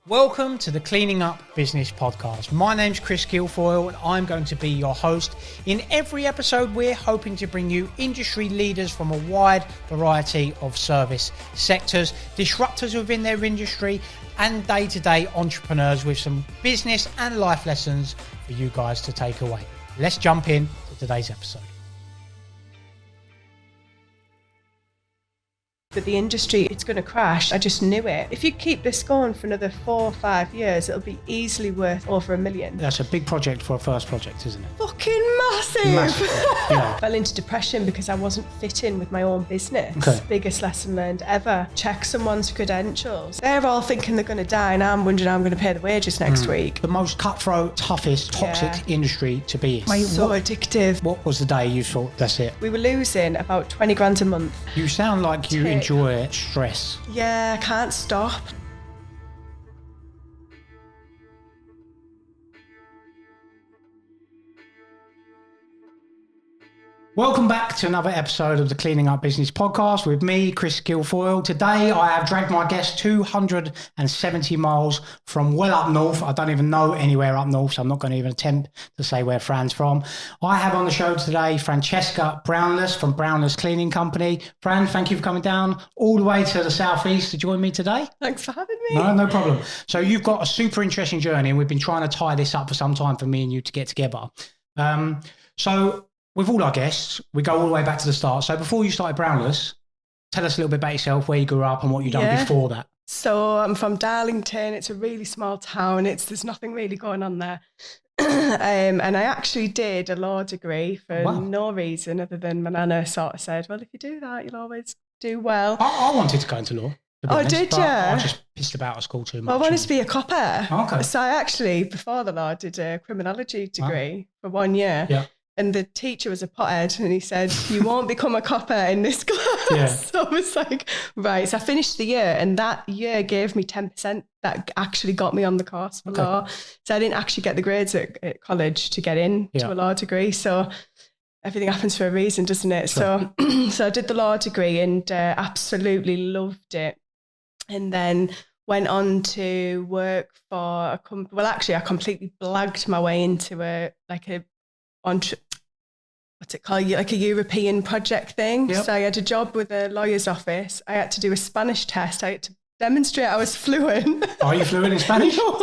Welcome to the Cleaning Up Business Podcast. My name's Chris Guilfoyle and I'm going to be your host. In every episode, we're hoping to bring you industry leaders from a wide variety of service sectors, disruptors within their industry, and day-to-day entrepreneurs with some business and life lessons for you guys to take away. Let's jump in to today's episode. But the industry, it's going to crash. I just knew it. If you keep this going for another 4 or 5 years, it'll be easily worth over $1 million. That's a big project for a first project, isn't it? Fucking massive. Yeah. Fell into depression because I wasn't fitting with my own business. Okay. Biggest lesson learned ever. Check someone's credentials. They're all thinking they're going to die and I'm wondering how I'm going to pay the wages next week. The most cutthroat, toughest, toxic industry to be in. So addictive. What was the day you thought, that's it? We were losing about 20 grand a month. You sound like you enjoy stress. Yeah, I can't stop. Welcome back to another episode of the Cleaning Up Business Podcast with me, Chris Guilfoyle. Today, I have dragged my guest 270 miles from well up north. I don't even know anywhere up north, so I'm not going to even attempt to say where Fran's from. I have on the show today Francesca Brownless from Brownless Cleaning Company. Fran, thank you for coming down all the way to the southeast to join me today. Thanks for having me. No problem. So you've got a super interesting journey, and we've been trying to tie this up for some time for me and you to get together. With all our guests, we go all the way back to the start. So before you started Brownless, tell us a little bit about yourself, where you grew up and what you've done before that. So I'm from Darlington. It's a really small town. There's nothing really going on there. And I actually did a law degree for no reason other than my nana sort of said, well, if you do that, you'll always do well. I wanted to go into law. Did you? I just pissed about at school too much. Well, I wanted to be a copper. Okay. So I actually, before the law, did a criminology degree for 1 year. Yeah. And the teacher was a pothead and he said, you won't become a copper in this class. Yeah. So I was like, right. So I finished the year and that year gave me 10% that actually got me on the course for law. So I didn't actually get the grades at college to get in to a law degree. So everything happens for a reason, doesn't it? Sure. So I did the law degree and absolutely loved it. And then went on to work for a company. Well, actually, I completely blagged my way into what's it called? Like a European project thing. Yep. So I had a job with a lawyer's office. I had to do a Spanish test. I had to demonstrate I was fluent. Are you fluent in Spanish? No.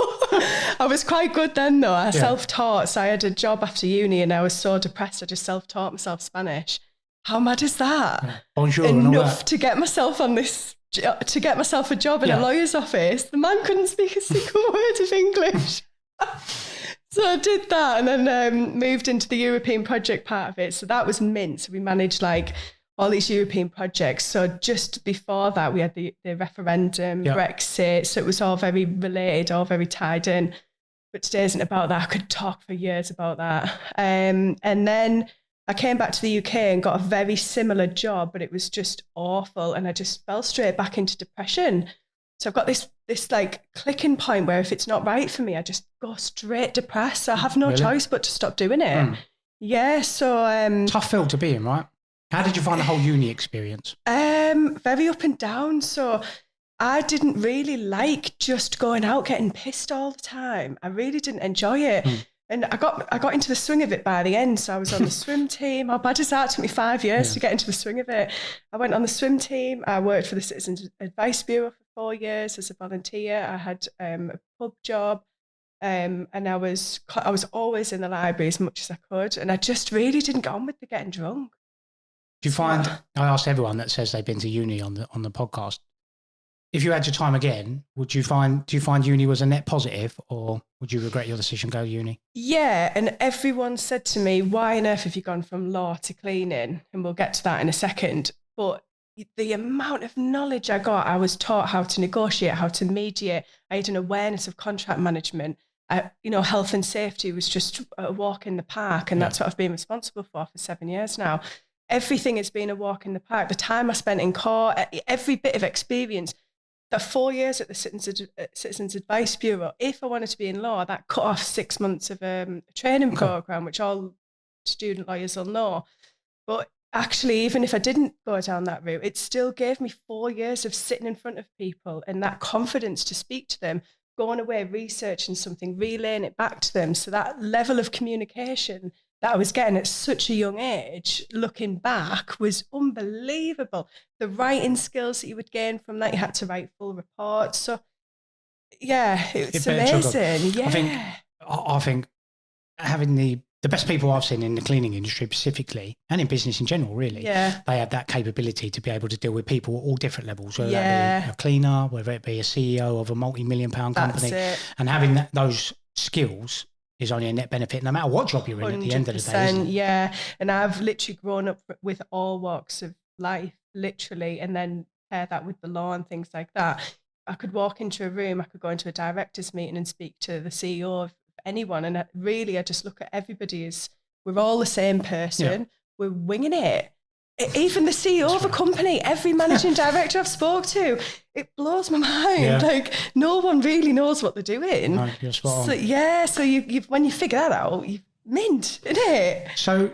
I was quite good then though. I self-taught. So I had a job after uni and I was so depressed I just self-taught myself Spanish. How mad is that? Yeah. Bonjour, enough to get myself on this, to get myself a job in a lawyer's office. The man couldn't speak a single word of English. So I did that and then moved into the European project part of it. So that was Mint. So we managed like all these European projects. So just before that, we had the referendum, Brexit. So it was all very related, all very tied in. But today isn't about that. I could talk for years about that. And then I came back to the UK and got a very similar job, but it was just awful. And I just fell straight back into depression. So I've got this like clicking point where if it's not right for me, I just go straight depressed. So I have no choice but to stop doing it. Yeah. So tough field to be in, right? How did you find the whole uni experience? Very up and down. So I didn't really like just going out getting pissed all the time. I really didn't enjoy it. And I got into the swing of it by the end. So I was on the swim team. How bad is that? It took me 5 years to get into the swing of it. I went on the swim team. I worked for the Citizens Advice Bureau for 4 years as a volunteer. I had a pub job, and I was always in the library as much as I could. And I just really didn't get on with the getting drunk. Do you find? I asked everyone that says they've been to uni on the podcast. If you had your time again, do you find uni was a net positive, or would you regret your decision to go to uni? Yeah, and everyone said to me, why on earth have you gone from law to cleaning? And we'll get to that in a second. But the amount of knowledge I got, I was taught how to negotiate, how to mediate. I had an awareness of contract management. Health and safety was just a walk in the park, and that's what I've been responsible for 7 years now. Everything has been a walk in the park. The time I spent in court, every bit of experience. The 4 years at the Citizens Advice Bureau, if I wanted to be in law, that cut off 6 months of a training program, which all student lawyers will know. But actually, even if I didn't go down that route, it still gave me 4 years of sitting in front of people and that confidence to speak to them, going away, researching something, relaying it back to them. So that level of communication that I was getting at such a young age, looking back, was unbelievable. The writing skills that you would gain from that, you had to write full reports. So yeah, it's amazing. Yeah. I think having the best people I've seen in the cleaning industry specifically, and in business in general, really, they have that capability to be able to deal with people at all different levels, whether that be a cleaner, whether it be a CEO of a multi-million-pound company. And having those skills is only a net benefit, no matter what job you're in at the end of the day. Isn't it? Yeah, and I've literally grown up with all walks of life, literally, and then pair that with the law and things like that. I could walk into a room, I could go into a director's meeting and speak to the CEO of anyone, and I just look at everybody as we're all the same person. We're winging it. Even the CEO of a company, every managing director I've spoke to, it blows my mind. Like, no one really knows what they're doing. No, you're spot on. So you when you figure that out, you mint, innit? So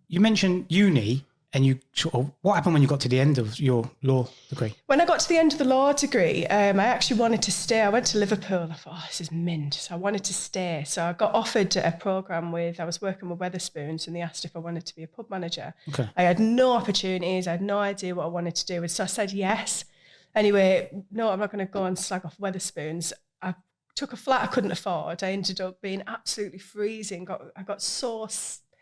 you mentioned uni. And you sort of, what happened when you got to the end of your law degree? When I got to the end of the law degree, I actually wanted to stay. I went to Liverpool. I thought, this is mint. So I wanted to stay. So I got offered a programme I was working with Wetherspoons, and they asked if I wanted to be a pub manager. Okay. I had no opportunities. I had no idea what I wanted to do. So I said yes. Anyway, no, I'm not going to go and slag off Wetherspoons. I took a flat I couldn't afford. I ended up being absolutely freezing. I got so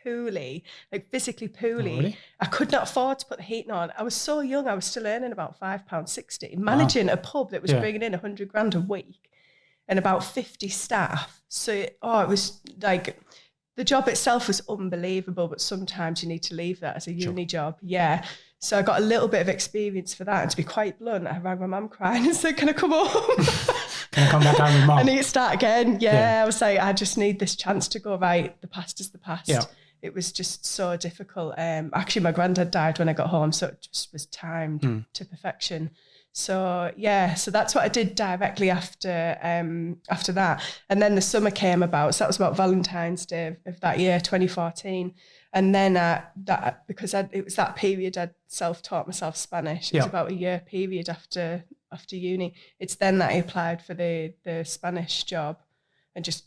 poorly, like physically poorly. Oh, really? I could not afford to put the heating on. I was so young, I was still earning about £5.60, managing a pub that was bringing in 100 grand a week and about 50 staff. So, it was like, the job itself was unbelievable, but sometimes you need to leave that as a uni job. Yeah. So I got a little bit of experience for that. And to be quite blunt, I rang my mum crying and said, can I come home? Can I come back home with mum? I need to start again. Yeah. I was like, I just need this chance to go, right, the past is the past. Yeah. It was just so difficult. Actually, my granddad died when I got home, so it just was timed to perfection. So so that's what I did directly after that. And then the summer came about. So that was about Valentine's Day of that year, 2014. And then because it was that period I'd self-taught myself Spanish. It was about a year period after uni. It's then that I applied for the Spanish job and just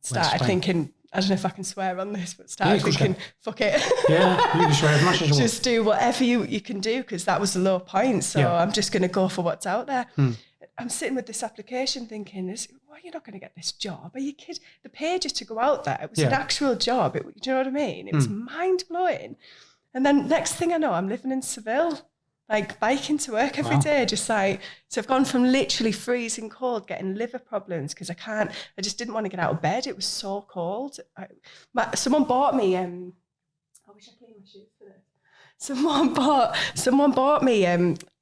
started thinking, I don't know if I can swear on this, but started thinking, fuck it. Yeah, you can swear as much as you want. Just do whatever you can do, because that was the low point. So I'm just going to go for what's out there. I'm sitting with this application thinking, well, you're not going to get this job. Are you kidding? The pay just to go out there, it was an actual job. Do you know what I mean? It was mind-blowing. And then next thing I know, I'm living in Seville, like biking to work every day, just like, so I've gone from literally freezing cold, getting liver problems because I just didn't want to get out of bed. It was so cold. Someone bought me, I wish I cleaned my shoes for this. Someone bought me,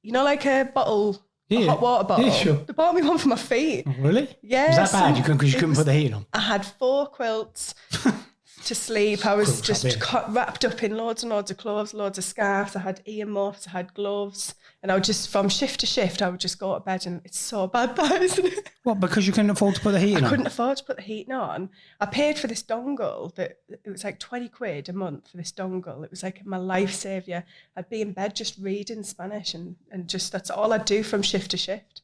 like a bottle, a hot water bottle. Yeah, sure. They bought me one for my feet. Oh, really? Yeah. Was that bad? Because you couldn't put the heating on? I had 4 quilts. To sleep. I was just wrapped up in loads and loads of clothes, loads of scarves. I had earmuffs, I had gloves, and I would just, from shift to shift, I would just go to bed, and it's so bad that, isn't it? What, because you couldn't afford to put the heating on? I couldn't afford to put the heating on. I paid for this dongle, it was like 20 quid a month for this dongle. It was like my life saviour. I'd be in bed just reading Spanish and just, that's all I'd do from shift to shift.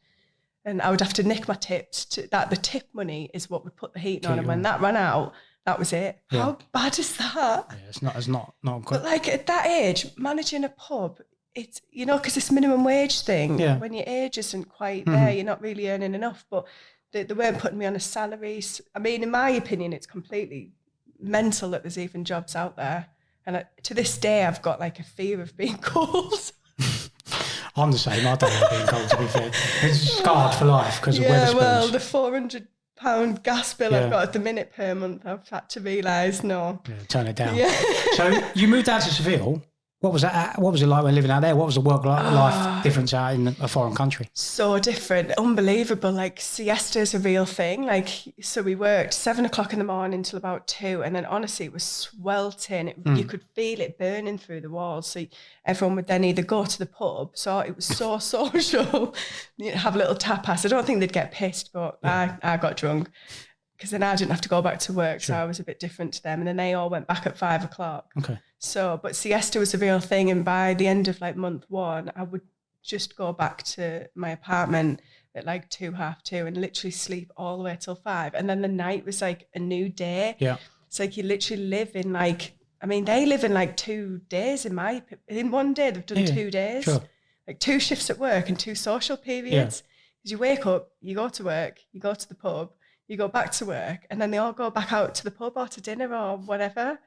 And I would have to nick my tips, the tip money is what would put the heating on, and when that ran out, that was it. Yeah. How bad is that? Yeah, it's not good. But like at that age, managing a pub, it's, because this minimum wage thing, when your age isn't quite there, you're not really earning enough. But they weren't putting me on a salary. I mean, in my opinion, it's completely mental that there's even jobs out there. And to this day, I've got like a fear of being cold. I'm the same. I don't like being cold, to be fair. It's scarred for life because of Wetherspoons. Well, the £400 gas bill I've got at the minute per month, I've had to realise, turn it down. So you moved out to Seville. What was that? What was it like when living out there? What was the work-life difference out in a foreign country? So different, unbelievable. Like siesta is a real thing. Like, so we worked 7 o'clock in the morning until about 2, and then honestly, it was sweltering. You could feel it burning through the walls. So everyone would then either go to the pub. So it was so social. You'd have a little tapas. I don't think they'd get pissed, but I got drunk. Because then I didn't have to go back to work, so I was a bit different to them. And then they all went back at 5 o'clock. Okay. So, but siesta was a real thing. And by the end of like month 1, I would just go back to my apartment, at like 2, 2:30, and literally sleep all the way till 5. And then the night was like a new day. Yeah. It's like you literally live in like, I mean, they live in like 2 days in one day, they've done 2 days. Sure. Like 2 shifts at work and 2 social periods. Because you wake up, you go to work, you go to the pub, you go back to work, and then they all go back out to the pub or to dinner or whatever.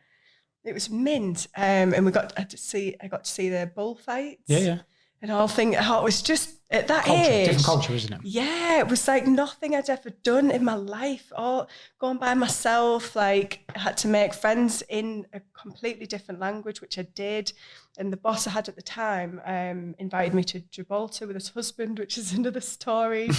It was mint. And I got to see the bullfights. Yeah. And all thing. Oh, it was just at that Culture, age. different culture, isn't it? Yeah, it was like nothing I'd ever done in my life. All going by myself. Like I had to make friends in a completely different language, which I did. And the boss I had at the time invited me to Gibraltar with his husband, which is another story.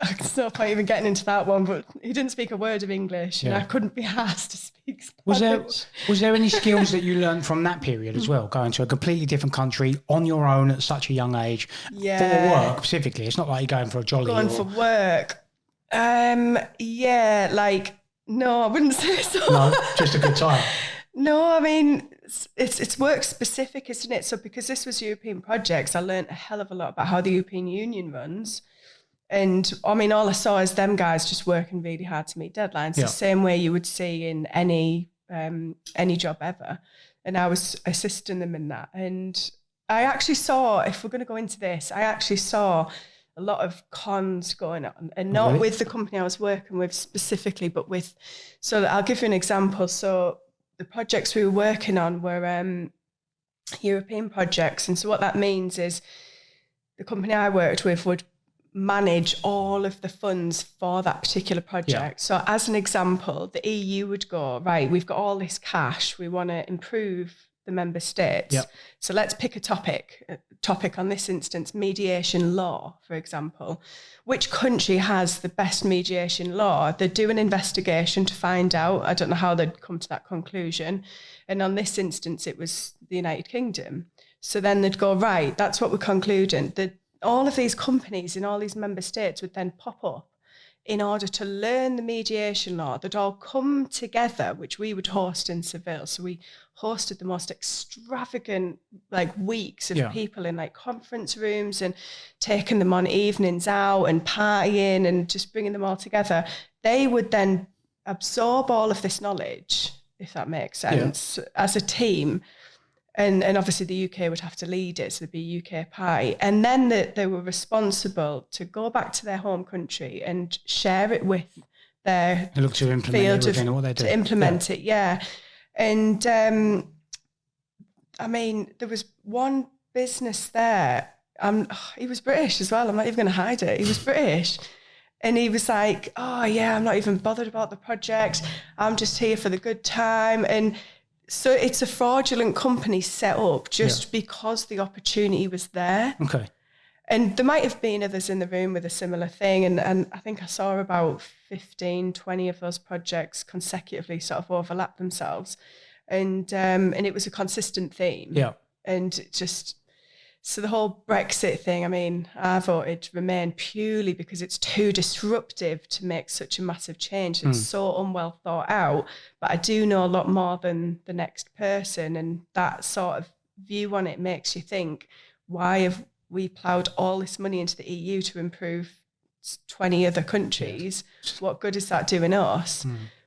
It's no point even getting into that one, but he didn't speak a word of English, and I couldn't be asked to speak Spanish. Was there any skills that you learned from that period as well, going to a completely different country on your own at such a young age for work specifically? It's not like you're going for a jolly. For work. No, I wouldn't say so. No, just a good time. No, I mean, it's work specific, isn't it? So because this was European projects, I learned a hell of a lot about how the European Union runs. And I mean, all I saw is them guys just working really hard to meet deadlines, the same way you would see in any job ever. And I was assisting them in that. And I actually saw, if we're going to go into this, I actually saw a lot of cons going on, and not with the company I was working with specifically, but with, so I'll give you an example. So the projects we were working on were European projects. And so what that means is the company I worked with would manage all of the funds for that particular project. So as an example, the EU would go, right, we've got all this cash, we want to improve the member states. So let's pick a topic on this instance, mediation law, for example. Which country has the best mediation law? They'd do an investigation to find out. I don't know how they'd come to that conclusion. And on this instance, it was the United Kingdom. So then they'd go, right, that's what we're concluding. All of these companies in all these member states would then pop up in order to learn the mediation law. They'd all come together, which we would host in Seville. So we hosted the most extravagant weeks of people in conference rooms, and taking them on evenings out and partying and just bringing them all together. They would then absorb all of this knowledge, if that makes sense, as a team. And obviously the UK would have to lead it, so there'd be a UK party. And then they were responsible to go back to their home country and share it with their field to implement it. And I mean, there was one business there. He was British as well. I'm not even going to hide it. He was British. And he was like, oh yeah, I'm not even bothered about the project. I'm just here for the good time. And so it's a fraudulent company set up just because the opportunity was there. Okay. And there might have been others in the room with a similar thing. And I think I saw about 15, 20 of those projects consecutively sort of overlap themselves. And it was a consistent theme. Yeah. And it just, so the whole Brexit thing, I mean, I voted Remain purely because it's too disruptive to make such a massive change. It's so unwell thought out, but I do know a lot more than the next person. And that sort of view on it makes you think, why have we ploughed all this money into the EU to improve 20 other countries? What good is that doing us?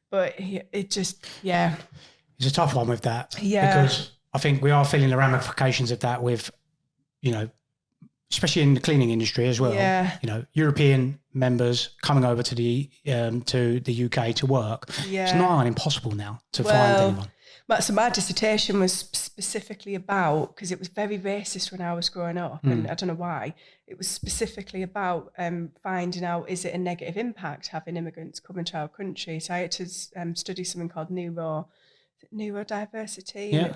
But it just, It's a tough one with that. Because I think we are feeling the ramifications of that with, especially in the cleaning industry as well. European members coming over to the UK to work. It's nigh on impossible now to find anyone. So my dissertation was specifically about, because it was very racist when I was growing up, and I don't know why, it was specifically about finding out, is it a negative impact having immigrants come into our country? So I had to study something called neurodiversity.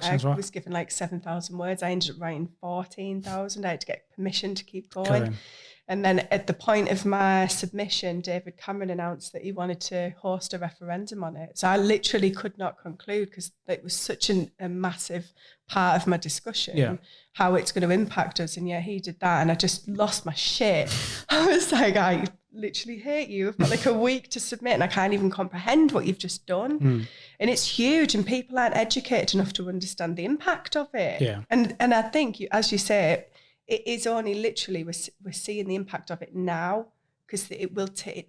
I was given 7,000 words. I ended up writing 14,000. I had to get permission to keep going. And then at the point of my submission, David Cameron announced that he wanted to host a referendum on it. So I literally could not conclude, because it was such a massive part of my discussion, how it's going to impact us. And he did that, and I just lost my shit. I was like, I literally hate you. I've got a week to submit and I can't even comprehend what you've just done. And it's huge, and people aren't educated enough to understand the impact of it. And I think, as you say, it is only literally we're seeing the impact of it now. because it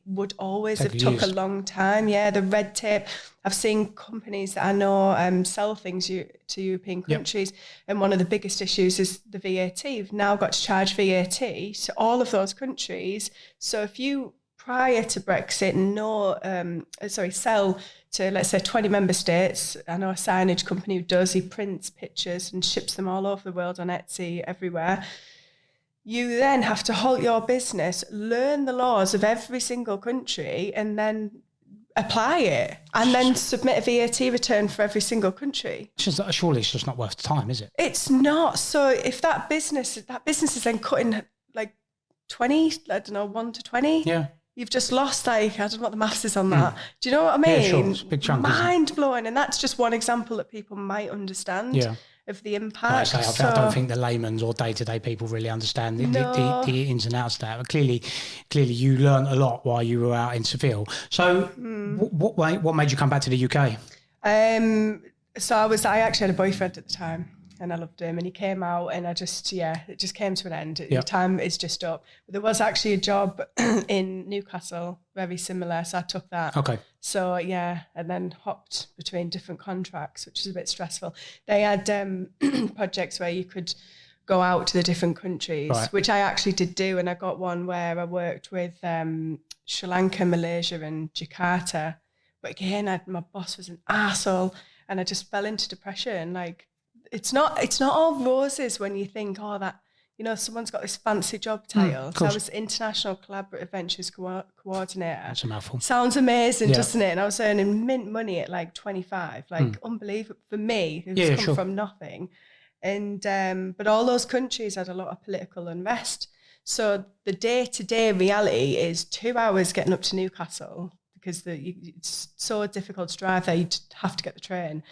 would always Take have took years. a long time. Yeah, the red tape. I've seen companies that I know sell things to European countries, and one of the biggest issues is the VAT. You've now got to charge VAT to all of those countries. So if you, prior to Brexit, sell to, let's say, 20 member states. I know a signage company who does, he prints pictures and ships them all over the world on Etsy, everywhere. You then have to halt your business, learn the laws of every single country, and then apply it, and then submit a VAT return for every single country. Surely it's just not worth the time, is it? It's not. So if that business is then cutting like 20, I don't know, 1 to 20. Yeah. You've just lost, like, I don't know what the maths is on that. Do you know what I mean? Yeah, sure. It's a big chunk, mind blowing. And that's just one example that people might understand of the impact. Like I say, I don't think the layman's or day-to-day people really understand the ins and outs of that. But clearly you learned a lot while you were out in Seville. So what made you come back to the UK? So I actually had a boyfriend at the time, and I loved him, and he came out, and it just came to an end. The time is just up. But there was actually a job in Newcastle, very similar, so I took that. Okay. So and then hopped between different contracts, which is a bit stressful. They had projects where you could go out to the different countries, which I actually did do, and I got one where I worked with Sri Lanka, Malaysia, and Jakarta. But again, my boss was an arsehole, and I just fell into depression. Like, it's not all roses when you think, that, someone's got this fancy job title. So I was International Collaborative Ventures Coordinator. That's a mouthful. Sounds amazing, doesn't it? And I was earning mint money at like 25, unbelievable for me, who's come from nothing. And but all those countries had a lot of political unrest. So the day-to-day reality is 2 hours getting up to Newcastle, because it's so difficult to drive there. You'd have to get the train.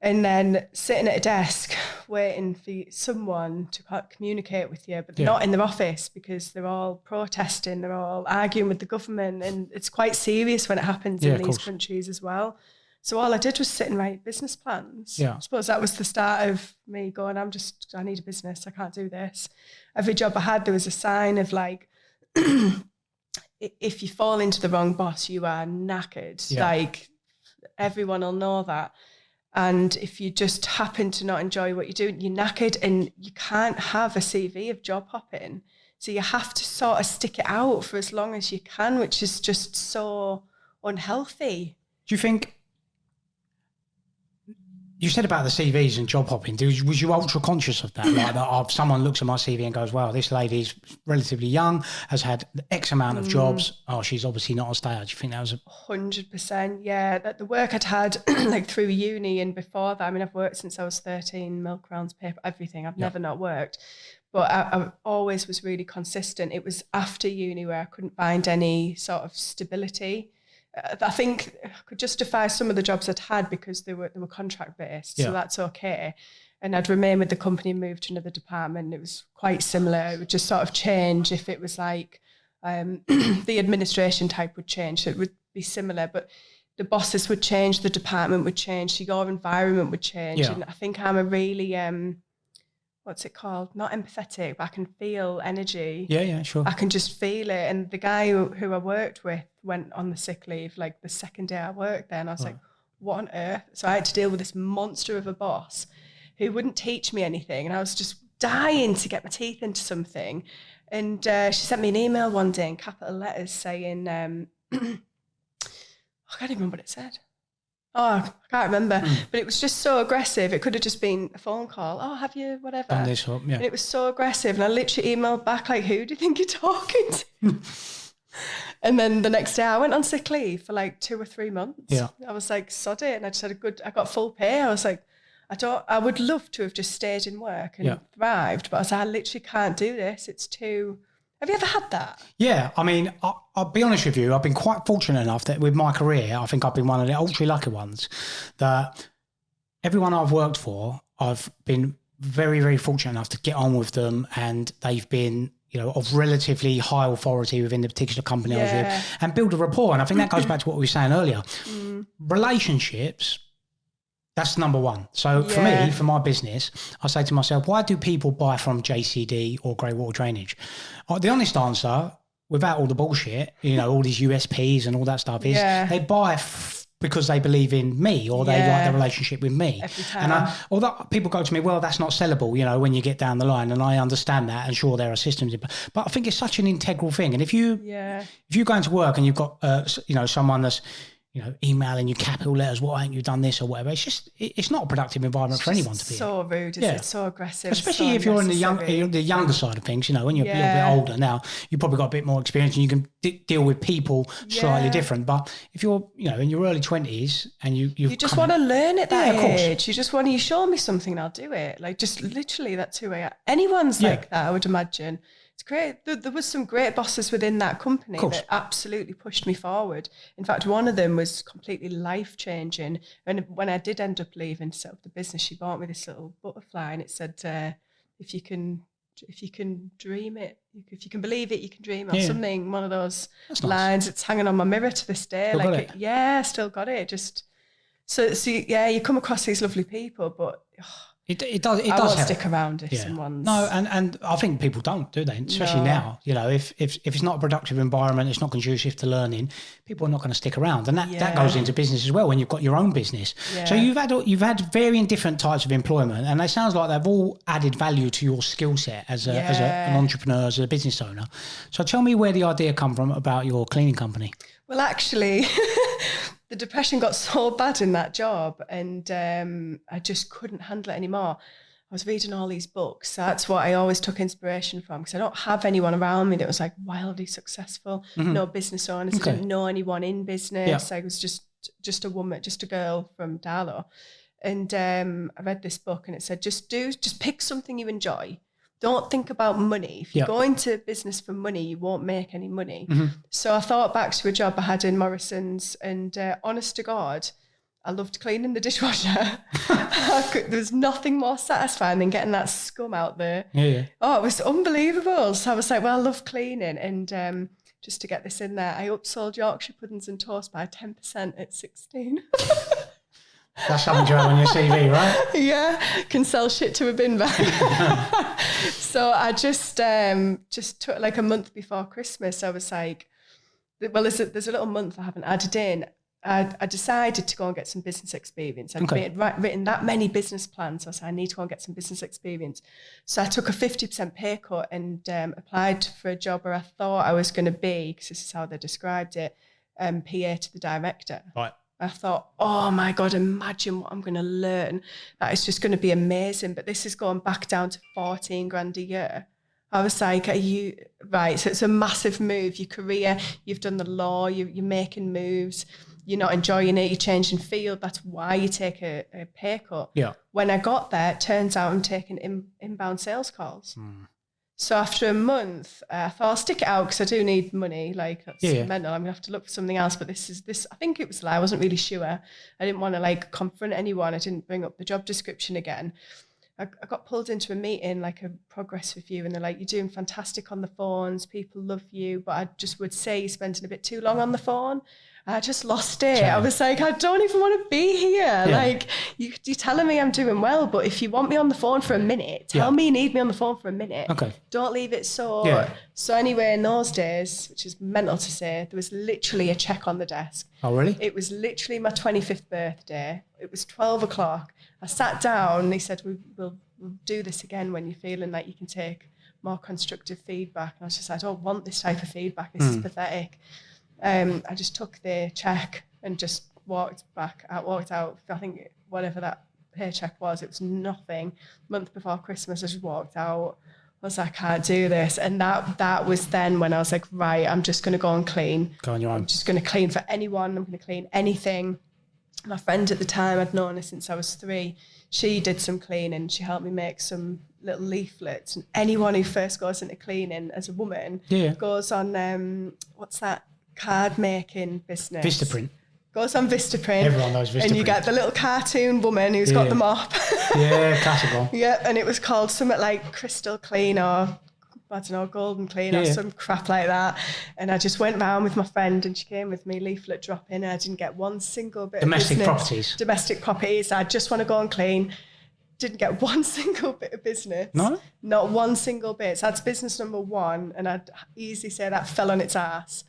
And then sitting at a desk waiting for someone to communicate with you, but they're not in their office because they're all protesting, they're all arguing with the government, and it's quite serious when it happens in these countries as well. So all I did was sit and write business plans. Yeah. I suppose that was the start of me going, I need a business, I can't do this. Every job I had, there was a sign of like, if you fall into the wrong boss, you are knackered. Yeah. Like, everyone will know that. And if you just happen to not enjoy what you're doing, you're knackered, and you can't have a CV of job hopping. So you have to sort of stick it out for as long as you can, which is just so unhealthy. Do you think, you said about the CVs and job hopping, was you ultra conscious of that? Like that, if someone looks at my CV and goes, wow, this lady's relatively young, has had X amount of jobs. Oh, she's obviously not a stayer. Do you think that was 100%, yeah. That the work I'd had like through uni and before that, I mean, I've worked since I was 13, milk rounds, paper, everything. I've never not worked. But I always was really consistent. It was after uni where I couldn't find any sort of stability. I think I could justify some of the jobs I'd had because they were contract based, so that's okay. And I'd remain with the company and move to another department. It was quite similar. It would just sort of change if it was like the administration type would change, so it would be similar. But the bosses would change, the department would change, so your environment would change. And I think I'm a really what's it called? Not empathetic, but I can feel energy. Yeah, sure. I can just feel it. And the guy who I worked with went on the sick leave like the second day I worked there, and I was like, what on earth? So I had to deal with this monster of a boss who wouldn't teach me anything, and I was just dying to get my teeth into something. And she sent me an email one day in capital letters saying, I can't even remember what it said. I can't remember. But it was just so aggressive. It could have just been a phone call. Oh, have you, whatever. Done this up, And it was so aggressive. And I literally emailed back like, who do you think you're talking to? And then the next day I went on sick leave for like 2 or 3 months. Yeah. I was like, sod it. And I just had I got full pay. I was like, I would love to have just stayed in work and thrived. But I was like, I literally can't do this. It's too... Have you ever had that? Yeah, I mean, I'll be honest with you. I've been quite fortunate enough that with my career, I think I've been one of the ultra lucky ones that everyone I've worked for, I've been very, very fortunate enough to get on with them, and they've been, of relatively high authority within the particular company I was with, and build a rapport. And I think that goes back to what we were saying earlier. Relationships, that's number one. So for me, for my business, I say to myself, why do people buy from JCD or Grey Water Drainage? The honest answer, without all the bullshit, all these USPs and all that stuff, is they buy because they believe in me, or they like the relationship with me. Every time. And although people go to me, well, that's not sellable, when you get down the line, and I understand that, and sure, there are systems, but I think it's such an integral thing. And if you go into work and you've got someone that's emailing you capital letters, why ain't you done this or whatever? It's not a productive environment for anyone to be in. So rude, it's so aggressive. Especially if you're in the younger side of things, when you're a little bit older now, you've probably got a bit more experience and you can deal with people slightly different. But if you're, in your early 20s and you just want to learn at that age. You just want to, you show me something and I'll do it. Like, just literally, that's who I am. Anyone's like that, I would imagine. It's great. There was some great bosses within that company that absolutely pushed me forward. In fact, one of them was completely life-changing. And when I did end up leaving to set up the business, she bought me this little butterfly, and it said, if you can dream it, if you can believe it, you can dream it, or something, one of those lines. Nice. It's hanging on my mirror to this day. Still got it. Just so you come across these lovely people, but It does. I won't stick around if someone's... No, and I think people don't, do they? Especially now. If it's not a productive environment, it's not conducive to learning, people are not going to stick around. And that goes into business as well when you've got your own business. Yeah. So you've had varying different types of employment, and it sounds like they've all added value to your skill set as an entrepreneur, as a business owner. So tell me where the idea come from about your cleaning company. Well, actually... The depression got so bad in that job, and I just couldn't handle it anymore. I was reading all these books. That's what I always took inspiration from, because I don't have anyone around me that was like wildly successful, no business owners. I didn't know anyone in business. I was just a woman, just a girl from Darlow. And I read this book, and it said, just pick something you enjoy. Don't think about money. If you go into business for money, you won't make any money. So I thought back to a job I had in Morrison's, and honest to God, I loved cleaning the dishwasher. There was nothing more satisfying than getting that scum out there. Oh, it was unbelievable. So I was like, well, I love cleaning. And just to get this in there, I upsold Yorkshire puddings and toast by 10% at 16. That's something to have on your CV, right? Yeah, can sell shit to a bin bag. So I just took like a month before Christmas. I was like, well, there's a little month I haven't added in. I decided to go and get some business experience. I'd written that many business plans. So I said, I need to go and get some business experience. So I took a 50% pay cut and applied for a job where I thought I was going to be, because this is how they described it, PA to the director. Right. I thought, oh my God, imagine what I'm going to learn. That is just going to be amazing. But this is going back down to 14 grand a year. I was like, are you right? So it's a massive move. Your career, you've done the law, you're making moves, you're not enjoying it, you're changing field. That's why you take a pay cut. Yeah. When I got there, it turns out I'm taking inbound sales calls. So after a month, I thought I'll stick it out because I do need money. Like, that's mental. I'm going to have to look for something else. But this, I think it was I wasn't really sure. I didn't want to confront anyone. I didn't bring up the job description again. I got pulled into a meeting, like a progress review, and they're like, you're doing fantastic on the phones. People love you. But I just would say you're spending a bit too long on the phone. I just lost it. I was like, I don't even want to be here. Yeah. Like, you're telling me I'm doing well, but if you want me on the phone for a minute, tell me you need me on the phone for a minute. Okay. Don't leave it so. Yeah. So anyway, in those days, which is mental to say, there was literally a check on the desk. Oh, really? It was literally my 25th birthday. It was 12 o'clock. I sat down and he said, we'll do this again when you're feeling like you can take more constructive feedback. And I was just like, I don't want this type of feedback. This is pathetic. I just took the check and just walked out. I think whatever that paycheck was, it was nothing. Month before Christmas, I just walked out. I was like, I can't do this. And that was then when I was like, right, I'm just going to go and clean. Go on your own. I'm just going to clean for anyone. I'm going to clean anything. My friend at the time, I'd known her since I was 3. She did some cleaning. She helped me make some little leaflets. And anyone who first goes into cleaning as a woman goes on, what's that card making business? Vistaprint. Goes on Vistaprint. Everyone knows Vistaprint. And you get the little cartoon woman who's got the mop. Classical. Yeah, and it was called something like Crystal Clean or, I don't know, Golden Clean or some crap like that. And I just went round with my friend and she came with me, leaflet dropping, and I didn't get one single bit Domestic of business. properties. Domestic properties. I just want to go and clean. didn't get one single bit of business. No? Not one single bit. So that's business number one, and I'd easily say that fell on its ass.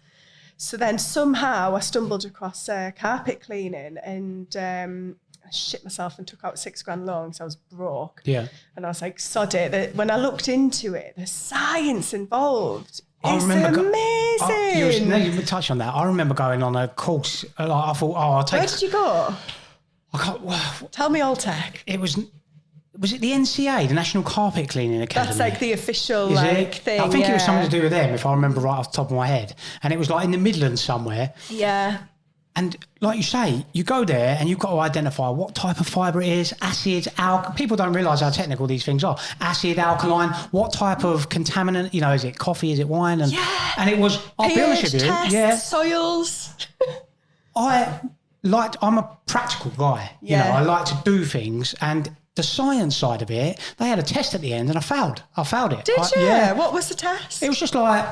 So then somehow I stumbled across carpet cleaning, and I shit myself and took out $6,000 loan because I was broke. Yeah. And I was like, sod it. When I looked into it, the science involved is amazing. You touched on that. I remember going on a course. I thought, I'll take... Where did you go? Tell me all tech. It was it the NCA, the National Carpet Cleaning Academy? That's like the official thing. I think it was something to do with them, if I remember right off the top of my head. And it was like in the Midlands somewhere. Yeah. And like you say, you go there and you've got to identify what type of fibre it is, acid, alkaline. People don't realise how technical these things are. Acid, alkaline, what type of contaminant, is it coffee, is it wine? And, and it was, I'll be honest with you. Tests, soils. I'm a practical guy. Yeah. I like to do things, and the science side of it, they had a test at the end and I failed it. Did you? Yeah. What was the test? It was just like...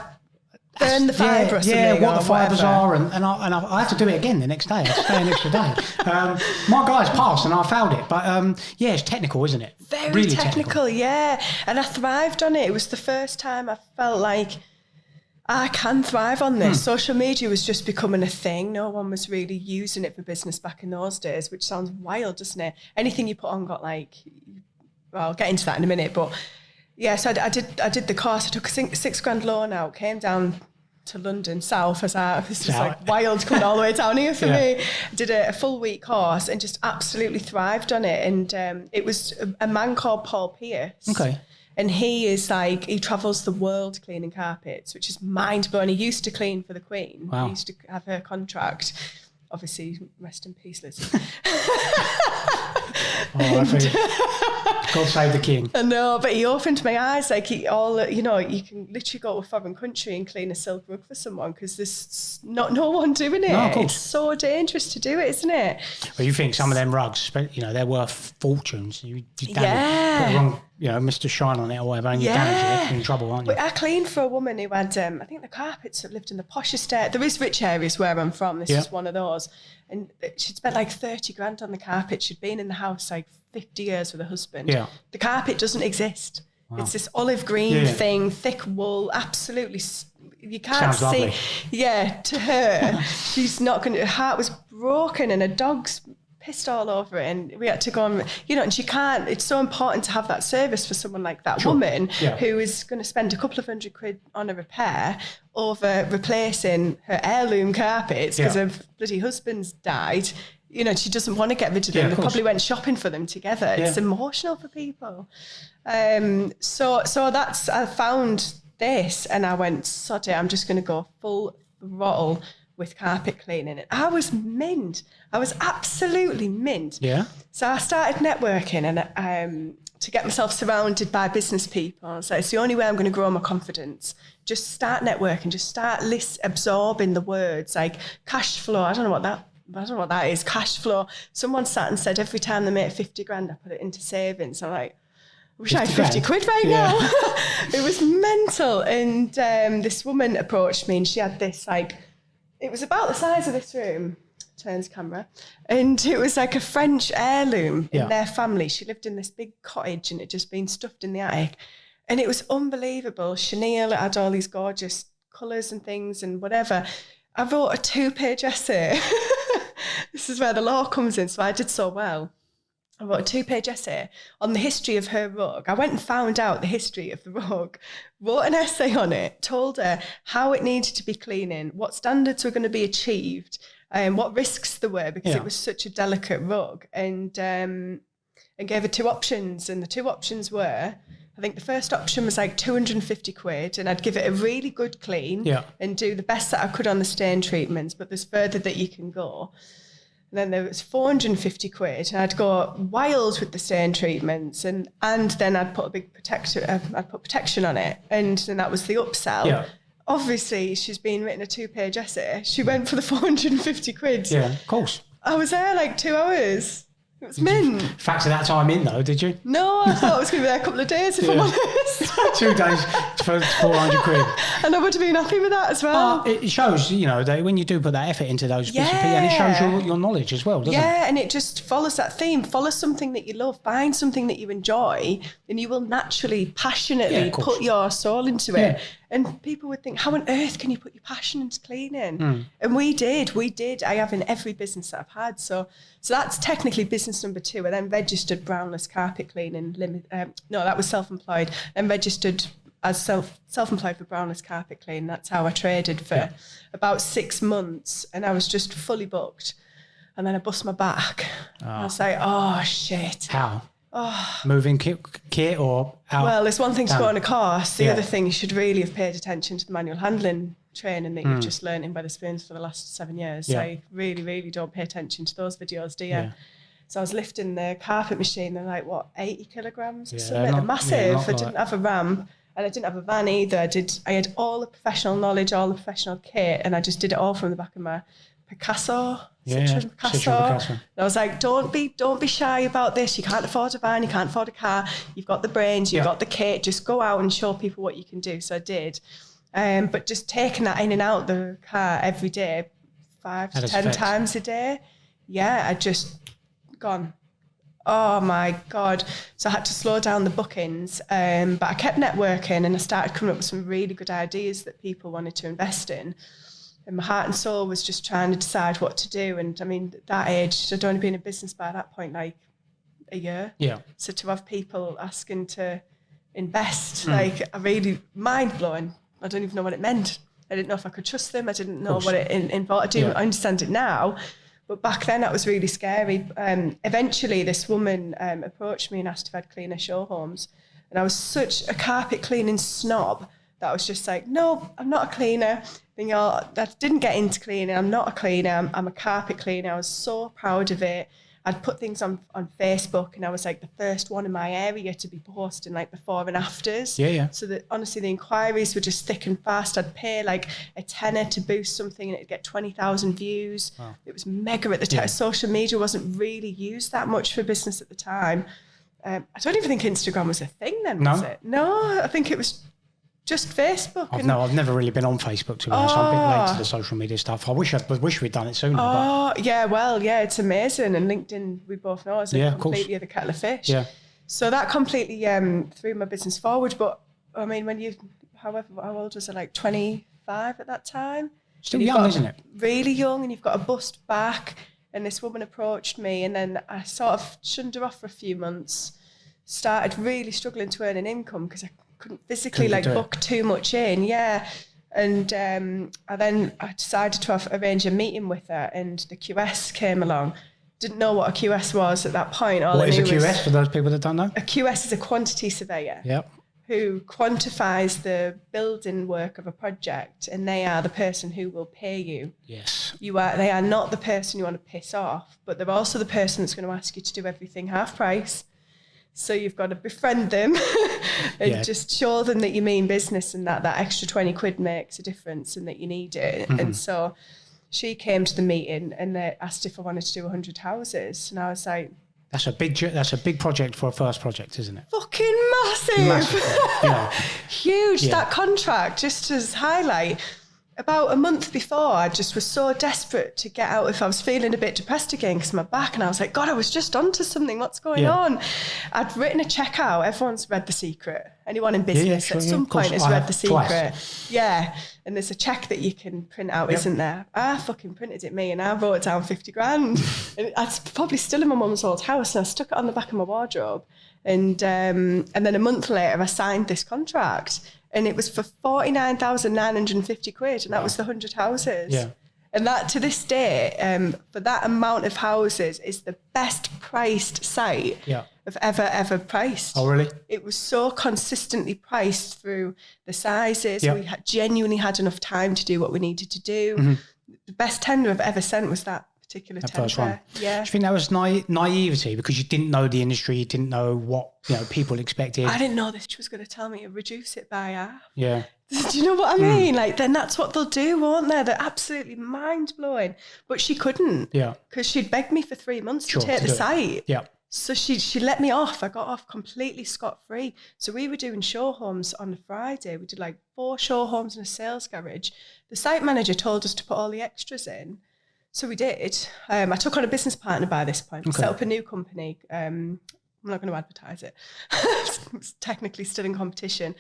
Burn the fibre or something. Yeah, what the fibres whatever. are. And I had to do it again the next day. I had to stay an extra day. My guys passed and I failed it. But it's technical, isn't it? Very really technical, yeah. And I thrived on it. It was the first time I felt like I can thrive on this. Social media was just becoming a thing. No one was really using it for business back in those days, which sounds wild, doesn't it? Anything you put on got well, I'll get into that in a minute, but yeah, so I did the course. I took a $6,000 loan out, came down to London South this is like wild coming all the way down here for me. I did a full week course and just absolutely thrived on it. And it was a man called Paul Pierce. Okay. And he travels the world cleaning carpets, which is mind blowing. He used to clean for the Queen. Wow. He used to have her contract. Obviously, rest in peace, Liz. God save the king. I know, but he opened my eyes. Like you can literally go to a foreign country and clean a silk rug for someone because there's no one doing it. No, of course. It's so dangerous to do it, isn't it? Well, you think some of them rugs, they're worth fortunes. You damage it, put the wrong, Mr. Shine on it or whatever, and you damage it, you're in trouble, aren't you? But I cleaned for a woman who had, I think the carpets have lived in the posh estate. There is rich areas where I'm from. This is one of those. And she'd spent like $30,000 on the carpet. She'd been in the house like 50 years with her husband. Yeah. The carpet doesn't exist. Wow. It's this olive green thing, thick wool, absolutely. You can't see. Lovely. Yeah, to her, she's not going to, her heart was broken and her dog's pissed all over it. And we had to go and, and she can't, it's so important to have that service for someone like that woman who is going to spend a couple of £100 on a repair over replacing her heirloom carpets because her bloody husband's died. She doesn't want to get rid of them. They probably went shopping for them together. It's emotional for people. So I found this and I went, sod it, I'm just going to go full throttle with carpet cleaning. And I was mint. I was absolutely mint. Yeah. So I started networking and to get myself surrounded by business people. So it's the only way I'm going to grow my confidence. Just start networking, just start absorbing the words like cash flow. I don't know what that is, cash flow. Someone sat and said every time they make $50,000, I put it into savings. I'm like, I wish I had 50 quid right now. It was mental. And this woman approached me and she had this it was about the size of this room, turns camera, and it was like a French heirloom in their family. She lived in this big cottage and it had just been stuffed in the attic. And it was unbelievable. Chenille, it had all these gorgeous colours and things and whatever. I wrote a 2-page essay. This is where the law comes in, so I did so well. I wrote a 2-page essay on the history of her rug. I went and found out the history of the rug, wrote an essay on it, told her how it needed to be cleaning, what standards were going to be achieved, and what risks there were because it was such a delicate rug, and gave her 2 options. And the 2 options were, I think the first option was like 250 quid and I'd give it a really good clean and do the best that I could on the stain treatments, but there's further that you can go. And then there was 450 quid and I'd go wild with the stain treatments and then I'd put a big I'd put protection on it. And then that was the upsell. Yeah. Obviously, she's been written a 2-page essay. She went for the 450 quid. Yeah, of course. I was there like 2 hours. It was mint. Factor that time in though, did you? No, I thought I was going to be there a couple of days, if I'm honest. 2 days for 400 quid. And I would have been happy with that as well. It shows, you know, that when you do put that effort into those bits and pieces, and it shows your knowledge as well, doesn't it? Yeah, and it just follows that theme. Follow something that you love, find something that you enjoy, and you will naturally, passionately put your soul into it. And people would think, how on earth can you put your passion into cleaning? And we did. I have in every business that I've had. So that's technically business number 2. I then registered Brownless Carpet Cleaning. No, that was self-employed. And registered as self-employed for Brownless Carpet Cleaning. That's how I traded for about 6 months. And I was just fully booked. And then I bust my back. I was like, oh, shit. How? Moving kit or out? Well, there's one thing to go on a course. The other thing, you should really have paid attention to the manual handling training that you've just learned in Wetherspoons for the last 7 years. So you really, really don't pay attention to those videos, do you? Yeah. So I was lifting the carpet machine. They're like, what, 80 kilograms or something? They're massive. I didn't have a ramp and I didn't have a van either. I had all the professional knowledge, all the professional kit, and I just did it all from the back of my Picasso. Picasso. And I was like, don't be shy about this. You can't afford a van, you can't afford a car. You've got the brains, you've got the kit. Just go out and show people what you can do. So I did. But just taking that in and out the car every day, 5 to 10 times a day. Yeah, I just gone. Oh my God. So I had to slow down the bookings. But I kept networking and I started coming up with some really good ideas that people wanted to invest in. And my heart and soul was just trying to decide what to do. And I mean, at that age, I'd only been in business by that point, like a year. Yeah. So to have people asking to invest, like, I really mind blowing. I don't even know what it meant. I didn't know if I could trust them. I didn't know what it involved. I understand it now. But back then, that was really scary. Eventually, this woman approached me and asked if I'd clean her show homes. And I was such a carpet cleaning snob that I was just like, no, I'm not a cleaner. And, I didn't get into cleaning. I'm not a cleaner. I'm a carpet cleaner. I was so proud of it. I'd put things on Facebook and I was like the first one in my area to be posting like before and afters. So that honestly, the inquiries were just thick and fast. I'd pay like a tenner to boost something and it'd get 20,000 views. Wow. It was mega at the time. Social media wasn't really used that much for business at the time. I don't even think Instagram was a thing then, was it? No, I think it was just Facebook. I've never really been on Facebook, to be honest. I'm a bit late to the social media stuff. I wish we'd done it sooner. It's amazing. And LinkedIn, we both know, is a completely other kettle of fish. Yeah. So that completely threw my business forward. But I mean, how old was I? Like 25 at that time. Still young, isn't it? Really young, and you've got a bust back. And this woman approached me, and then I sort of shunned her off for a few months. Started really struggling to earn an income because I couldn't physically book too much in, and I decided to arrange a meeting with her, and the QS came along. Didn't know what a QS was at that point. What is a QS for those people that don't know? A QS is a quantity surveyor who quantifies the building work of a project, and they are the person who will pay you. Yes. They are not the person you want to piss off, but they're also the person that's going to ask you to do everything half price. So you've got to befriend them and just show them that you mean business and that extra 20 quid makes a difference and that you need it. Mm-hmm. And so she came to the meeting and they asked if I wanted to do 100 houses. And I was like... That's a big project for a first project, isn't it? Fucking massive. Huge. Yeah. That contract, just as highlight... About a month before, I just was so desperate to get out if I was feeling a bit depressed again because my back, and I was like, God, I was just onto something. What's going on? I'd written a check out. Everyone's read The Secret. Anyone in business at some point has read The Secret. Twice. Yeah. And there's a check that you can print out, isn't there? I fucking printed it, and I wrote down 50 grand. And it's probably still in my mum's old house, and I stuck it on the back of my wardrobe. And then a month later, I signed this contract. And it was for 49,950 quid, and that was the 100 houses. Yeah. And that, to this day, for that amount of houses, is the best priced site I've ever priced. Oh, really? It was so consistently priced through the sizes. We genuinely had enough time to do what we needed to do. Mm-hmm. The best tender I've ever sent was that particular tender. First one. Yeah. Do you think that was naivety because you didn't know the industry, you didn't know what people expected? I didn't know this. She was going to tell me to reduce it by half. Yeah. Do you know what I mean? Like, then that's what they'll do, won't they? They're absolutely mind-blowing. But she couldn't. Yeah. Because she'd begged me for 3 months to take the site. Yeah. So she let me off. I got off completely scot-free. So we were doing show homes on a Friday. We did like 4 show homes and a sales garage. The site manager told us to put all the extras in. So we did. I took on a business partner by this point. We set up a new company. I'm not going to advertise it. It's technically still in competition.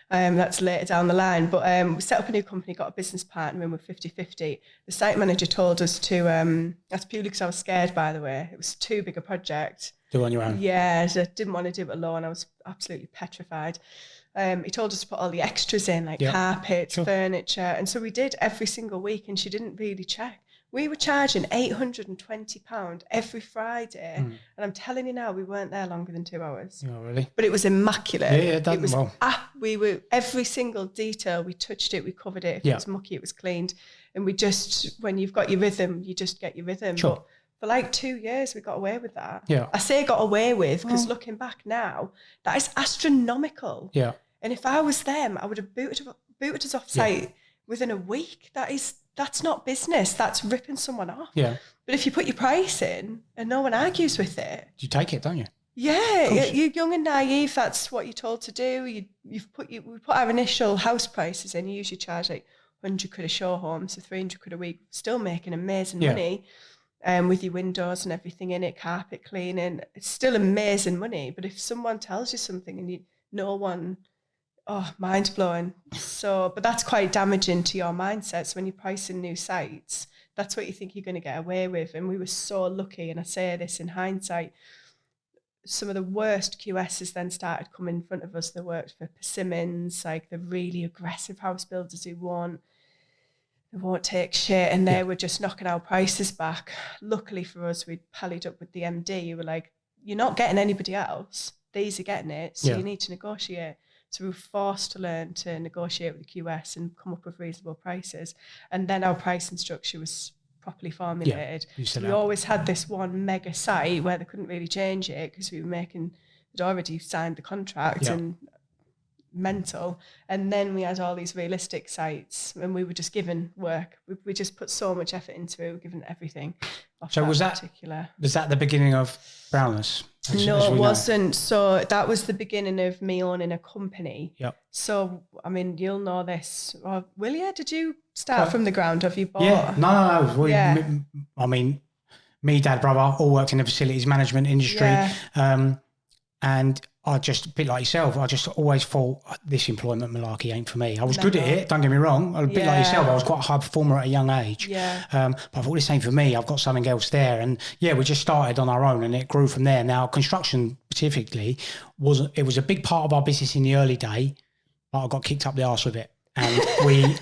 That's later down the line. But we set up a new company, got a business partner in with 50-50. The site manager told us to, that's purely because I was scared, by the way. It was too big a project. Do it on your own? Yeah, I didn't want to do it alone. I was absolutely petrified. He told us to put all the extras in, like carpets, furniture. And so we did every single week, and she didn't really check. We were charging £820 every Friday. And I'm telling you now, we weren't there longer than 2 hours. Oh, really? But it was immaculate. Yeah, it was well. We were, every single detail, we touched it, we covered it. If it was mucky, it was cleaned. And we just, when you've got your rhythm, you just get your rhythm. Sure. But for like 2 years, we got away with that. Yeah. I say got away with because looking back now, that is astronomical. Yeah. And if I was them, I would have booted us off site within a week. That's not business. That's ripping someone off. Yeah. But if you put your price in and no one argues with it, you take it, don't you? Yeah, you're young and naive. That's what you're told to do. We put our initial house prices in. You usually charge like 100 quid a show home, so 300 quid a week. Still making amazing money. With your windows and everything in it, carpet cleaning, it's still amazing money. But if someone tells you something and no one, mind blowing. So, but that's quite damaging to your mindset. So when you're pricing new sites, that's what you think you're going to get away with. And we were so lucky, and I say this in hindsight, some of the worst QSs then started coming in front of us. They worked for Persimmons, like the really aggressive house builders who won't take shit, and they were just knocking our prices back. Luckily for us, we'd pallied up with the MD. You were like, you're not getting anybody else. These are getting it, so you need to negotiate. So we were forced to learn to negotiate with the QS and come up with reasonable prices. And then our pricing structure was properly formulated. We always had this one mega site where they couldn't really change it because they'd already signed the contract and mental. And then we had all these realistic sites, and we were just given work. We just put so much effort into it. We were given everything. So was that the beginning of Brownless? No, it wasn't. So that was the beginning of me owning a company. Yep. So, I mean, you'll know this. Will you? Did you start from the ground? Have you bought? Yeah. No. I mean, me, dad, brother, all worked in the facilities management industry. Yeah. And I just, a bit like yourself, I just always thought this employment malarkey ain't for me. I was good at it, don't get me wrong. A bit like yourself, I was quite a high performer at a young age. Yeah. But I thought this ain't for me. I've got something else there. And we just started on our own, and it grew from there. Now, construction specifically was a big part of our business in the early day, but I got kicked up the arse with it. And we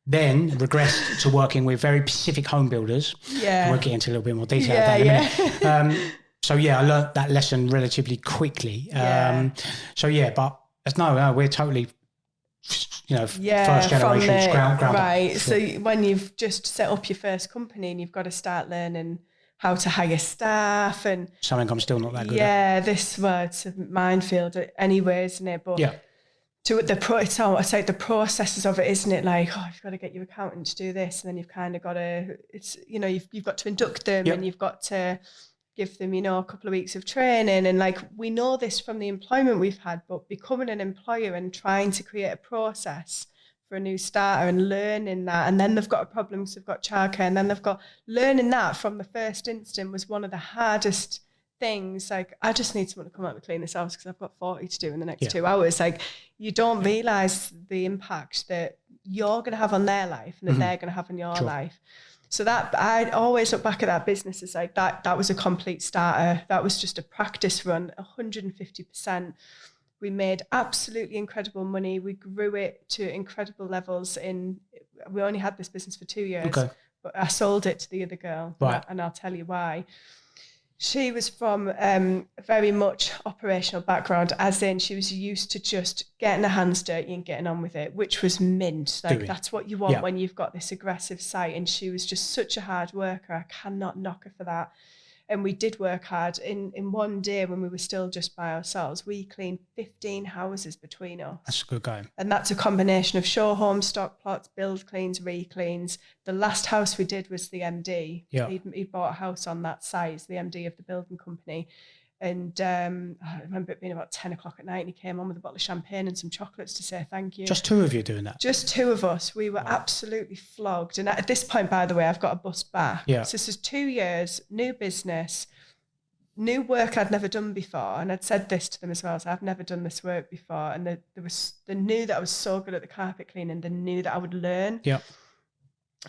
then regressed to working with very specific home builders. Yeah. We'll get into a little bit more detail of that in a minute. So, I learned that lesson relatively quickly. But we're totally, first generation ground right. up. So when you've just set up your first company and you've got to start learning how to hire staff and... Something I'm still not that good at. Yeah, it's a minefield anyway, isn't it? But to it's like the processes of it, isn't it? Like, you've got to get your accountant to do this, and then you've kind of got to, you've got to induct them and you've got to give them, a couple of weeks of training. And like, we know this from the employment we've had, but becoming an employer and trying to create a process for a new starter and learning that, and then they've got a problem because they've got childcare, and then they've got learning that from the first instant was one of the hardest things. Like, I just need someone to come out and clean this house because I've got 40 to do in the next 2 hours. Like, you don't realise the impact that you're going to have on their life and that they're going to have on your life. So that, I always look back at that business as like that was a complete starter. That was just a practice run, 150%. We made absolutely incredible money. We grew it to incredible levels we only had this business for 2 years, but I sold it to the other girl, and I'll tell you why. She was from a very much operational background, as in she was used to just getting her hands dirty and getting on with it, which was mint. Like, that's what you want when you've got this aggressive site. And she was just such a hard worker. I cannot knock her for that. And we did work hard. In one day when we were still just by ourselves, we cleaned 15 houses between us. That's a good game. And that's a combination of show homes, stock plots, build cleans, re-cleans. The last house we did was the MD. Yeah. He'd bought a house on that site, the MD of the building company. And I remember it being about 10 o'clock at night, and he came on with a bottle of champagne and some chocolates to say thank you. Just two of you doing that? Just two of us. We were absolutely flogged. And at this point, by the way, I've got a bus back. Yeah. So this is 2 years, new business, new work I'd never done before. And I'd said this to them as well. So I've never done this work before. And they knew that I was so good at the carpet cleaning. They knew that I would learn. Yeah.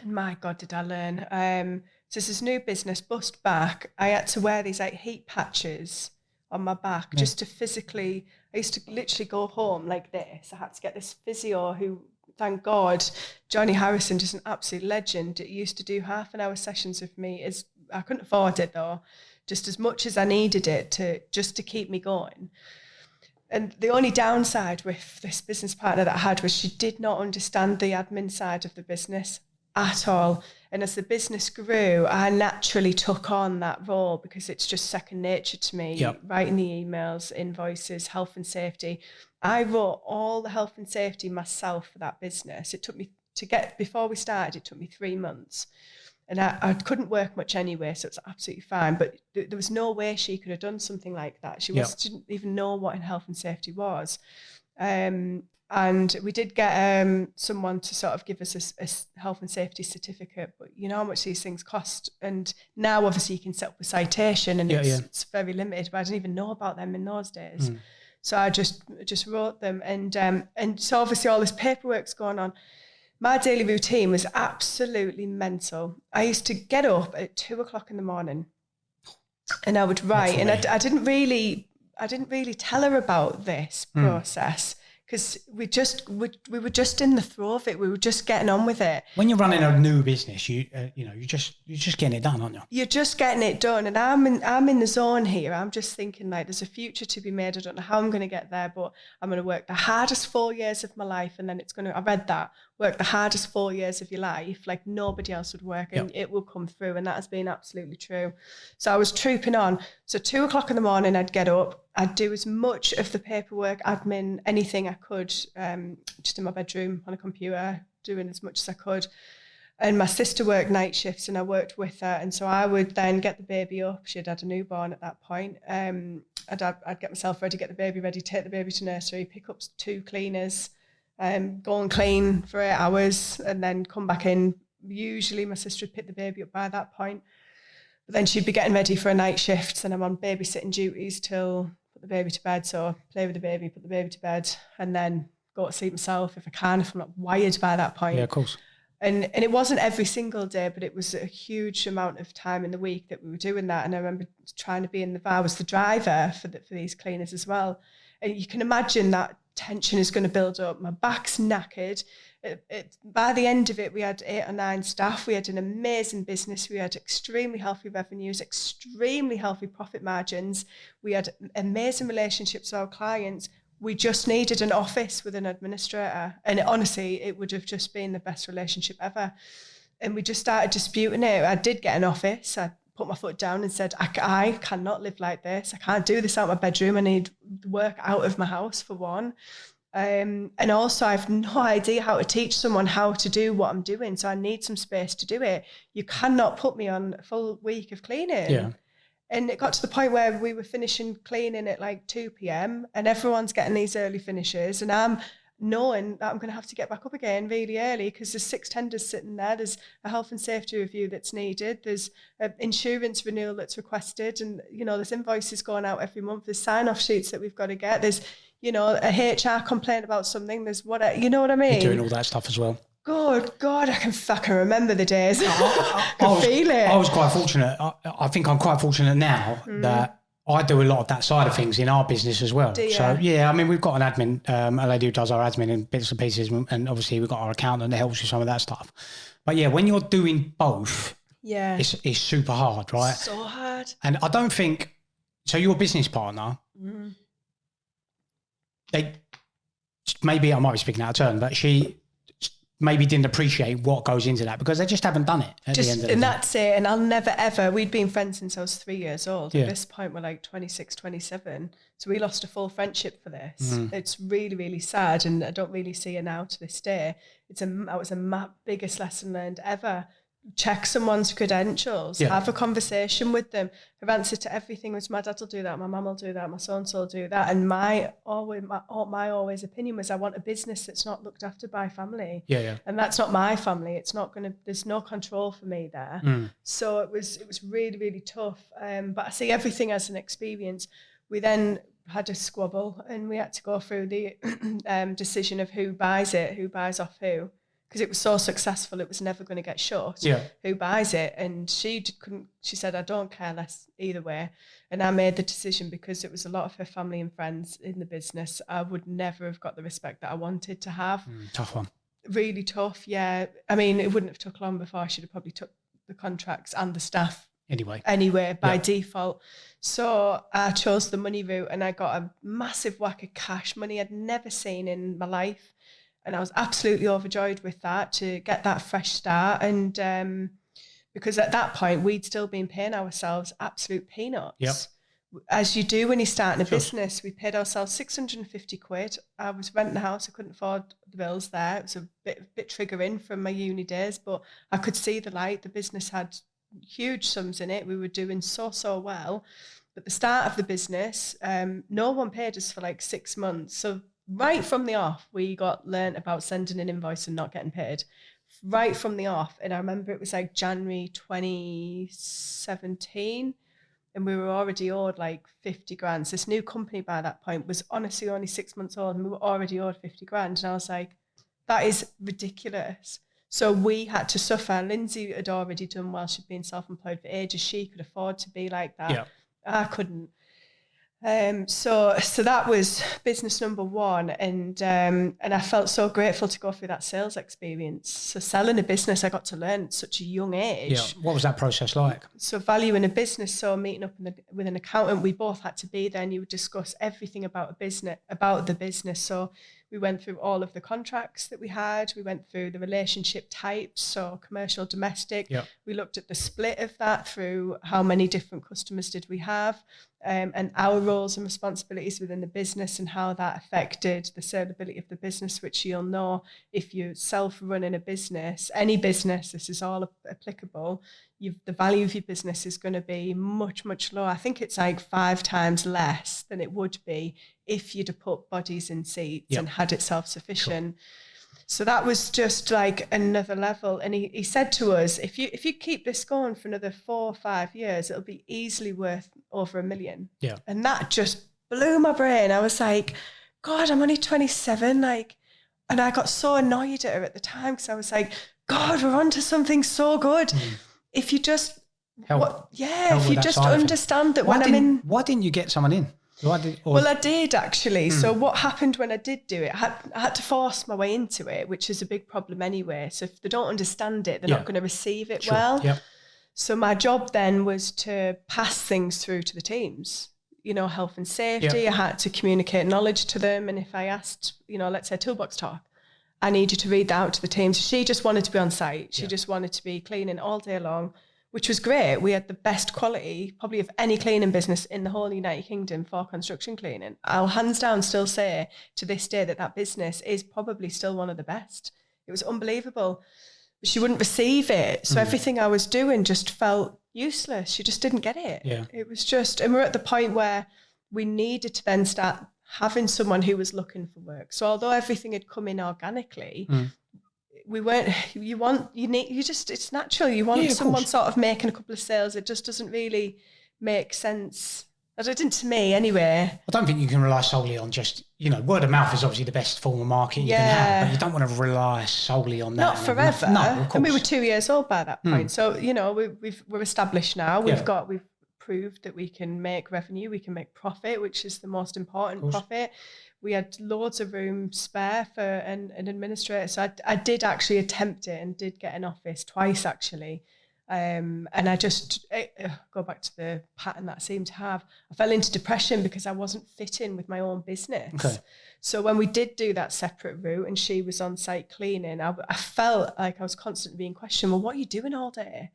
And my God, did I learn. So this is new business, bust back. I had to wear these like heat patches on my back just to physically, I used to literally go home like this. I had to get this physio who, thank God, Johnny Harrison, just an absolute legend. It used to do half an hour sessions with me. I couldn't afford it though, just as much as I needed it to keep me going. And the only downside with this business partner that I had was she did not understand the admin side of the business at all. And as the business grew, I naturally took on that role because it's just second nature to me. Yep. Writing the emails, invoices, health and safety. I wrote all the health and safety myself for that business. It took me before we started, it took me 3 months. And I couldn't work much anyway, so it's absolutely fine. But there was no way she could have done something like that. She didn't even know what in health and safety was. And we did get someone to sort of give us a health and safety certificate, but you know how much these things cost. And now obviously you can set up a citation and it's very limited, but I didn't even know about them in those days. So I just wrote them. And so obviously all this paperwork's going on. My daily routine was absolutely mental. I used to get up at 2 o'clock in the morning and I would write. And I didn't really tell her about this process. Because we were just in the throes of it. We were just getting on with it. When you're running a new business, you're just getting it done, aren't you? You're just getting it done, and I'm in the zone here. I'm just thinking like there's a future to be made. I don't know how I'm going to get there, but I'm going to work the hardest 4 years of my life, and then I read that, work the hardest 4 years of your life like nobody else would work, and it will come through, and that has been absolutely true. So I was trooping on. So 2 o'clock in the morning, I'd get up. I'd do as much of the paperwork, admin, anything I could, just in my bedroom on a computer, doing as much as I could. And my sister worked night shifts and I worked with her. And so I would then get the baby up. She'd had a newborn at that point. I'd get myself ready, get the baby ready, take the baby to nursery, pick up 2 cleaners, go and clean for 8 hours and then come back in. Usually my sister would pick the baby up by that point. But then she'd be getting ready for a night shift and I'm on babysitting duties till put the baby to bed. So play with the baby, put the baby to bed and then go to sleep myself if I can, if I'm not wired by that point. Yeah, of course. And it wasn't every single day, but it was a huge amount of time in the week that we were doing that. And I remember trying to be I was the driver for these cleaners as well. And you can imagine that tension is going to build up. My back's knackered. By the end of it, we had 8 or 9 staff. We had an amazing business. We had extremely healthy revenues, extremely healthy profit margins. We had amazing relationships with our clients. We just needed an office with an administrator. And honestly, it would have just been the best relationship ever. And we just started disputing it. I did get an office. I put my foot down and said, I cannot live like this. I can't do this out of my bedroom. I need work out of my house for one. And also I have no idea how to teach someone how to do what I'm doing. So I need some space to do it. You cannot put me on a full week of cleaning. Yeah. And it got to the point where we were finishing cleaning at like 2 p.m. and everyone's getting these early finishes. And I'm knowing that I'm going to have to get back up again really early because there's 6 tenders sitting there. There's a health and safety review that's needed. There's an insurance renewal that's requested. And, there's invoices going out every month. There's sign-off sheets that we've got to get. There's, a HR complaint about something. There's you know what I mean? You're doing all that stuff as well. Good God, I can fucking remember the days. I can feel it. I was quite fortunate. I think I'm quite fortunate now that I do a lot of that side of things in our business as well. So, yeah, I mean, we've got an admin, a lady who does our admin and bits and pieces, and obviously we've got our accountant that helps with some of that stuff. But, yeah, when you're doing both, it's super hard, right? So hard. And I don't think, so your business partner, maybe I might be speaking out of turn, but she maybe didn't appreciate what goes into that because they just haven't done it at the end of the day. And that's it. And I'll never, ever, we'd been friends since I was 3 years old. Yeah. At this point, we're like 26, 27. So we lost a full friendship for this. It's really, really sad. And I don't really see it now to this day. That was a biggest lesson learned ever. Check someone's credentials, have a conversation with them. Her answer to everything was, my dad will do that, my mum will do that, my so-and-so will do that. And my always opinion was, I want a business that's not looked after by family. And that's not my family. It's not going to, there's no control for me there. So it was really, really tough. But I see everything as an experience. We then had a squabble and we had to go through the decision of who buys off who. Because it was so successful, it was never going to get shut. Who buys it? And she said, I don't care less either way. And I made the decision because it was a lot of her family and friends in the business. I would never have got the respect that I wanted to have. Tough one. Really tough, yeah. I mean, it wouldn't have took long before I should have probably took the contracts and the staff anyway by default. So I chose the money route and I got a massive whack of cash, money I'd never seen in my life. And I was absolutely overjoyed with that, to get that fresh start. And because at that point, we'd still been paying ourselves absolute peanuts. As you do when you start in a business. We paid ourselves 650 quid. I was renting a house. I couldn't afford the bills there. It was a bit triggering from my uni days, but I could see the light. The business had huge sums in it. We were doing so well. But the start of the business, no one paid us for like 6 months. So right from the off, we learned about sending an invoice and not getting paid. Right from the off. And I remember it was like January 2017, and we were already owed like 50 grand. So this new company by that point was honestly only 6 months old, and we were already owed 50 grand. And I was like, that is ridiculous. So we had to suffer. Lindsay had already done well. She'd been self-employed for ages. She could afford to be like that. I couldn't. So that was business number one, and I felt so grateful to go through that sales experience. So selling a business, I got to learn at such a young age. What was that process like? So valuing a business, so meeting up with an accountant, we both had to be there, and you would discuss everything about the business. So we went through all of the contracts that we had. We went through the relationship types, so commercial, domestic. We looked at the split of that through how many different customers did we have, and our roles and responsibilities within the business and how that affected the saleability of the business, which you'll know if you're self-running a business, any business, this is all applicable. The value of your business is going to be much, much lower. I think it's like 5 times less than it would be if you'd have put bodies in seats and had it self-sufficient. So that was just like another level. And he said to us, if you keep this going for another 4 or 5 years, it'll be easily worth over $1 million. And that just blew my brain. I was like, God, I'm only 27. And I got so annoyed at her at the time, because I was like, God, we're onto something so good. If you just understand that why didn't you get someone in? Well, I did actually. So what happened when I did do it, I had to force my way into it, which is a big problem anyway. So if they don't understand it, they're not going to receive it well. So my job then was to pass things through to the teams, health and safety. I had to communicate knowledge to them. And if I asked, let's say toolbox talk, I need you to read that out to the teams. She just wanted to be on site. She just wanted to be cleaning all day long, which was great. We had the best quality probably of any cleaning business in the whole United Kingdom for construction cleaning. I'll hands down still say to this day that business is probably still one of the best. It was unbelievable. But she wouldn't receive it. So everything I was doing just felt useless. She just didn't get it. It was just, and we're at the point where we needed to then start having someone who was looking for work. So although everything had come in organically, we weren't, it's natural. You want someone sort of making a couple of sales. It just doesn't really make sense. It didn't to me anyway. I don't think you can rely solely on just, word of mouth is obviously the best form of marketing you can have, but you don't want to rely solely on that. Not forever. No, of course. And we were 2 years old by that point. So, we're established now. We've proved that we can make revenue, we can make profit, which is the most important profit. We had loads of room spare for an administrator. So I did actually attempt it and did get an office twice actually. And I just go back to the pattern that I seemed to have. I fell into depression because I wasn't fitting with my own business. Okay. So when we did do that separate route and she was on site cleaning, I felt like I was constantly being questioned, well, what are you doing all day?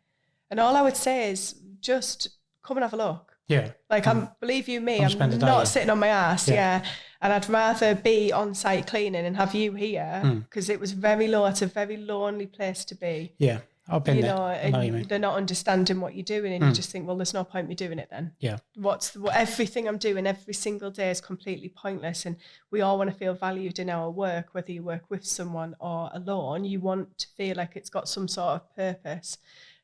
And all I would say is just come and have a look. Yeah. Like, believe you me, I'm not sitting on my ass. Yeah. And I'd rather be on site cleaning and have you here, because it was very low. It's a very lonely place to be. Yeah. I've been there. I know what you mean. They're not understanding what you're doing, and you just think, well, there's no point me doing it then. Yeah. Everything I'm doing every single day is completely pointless, and we all want to feel valued in our work, whether you work with someone or alone. You want to feel like it's got some sort of purpose.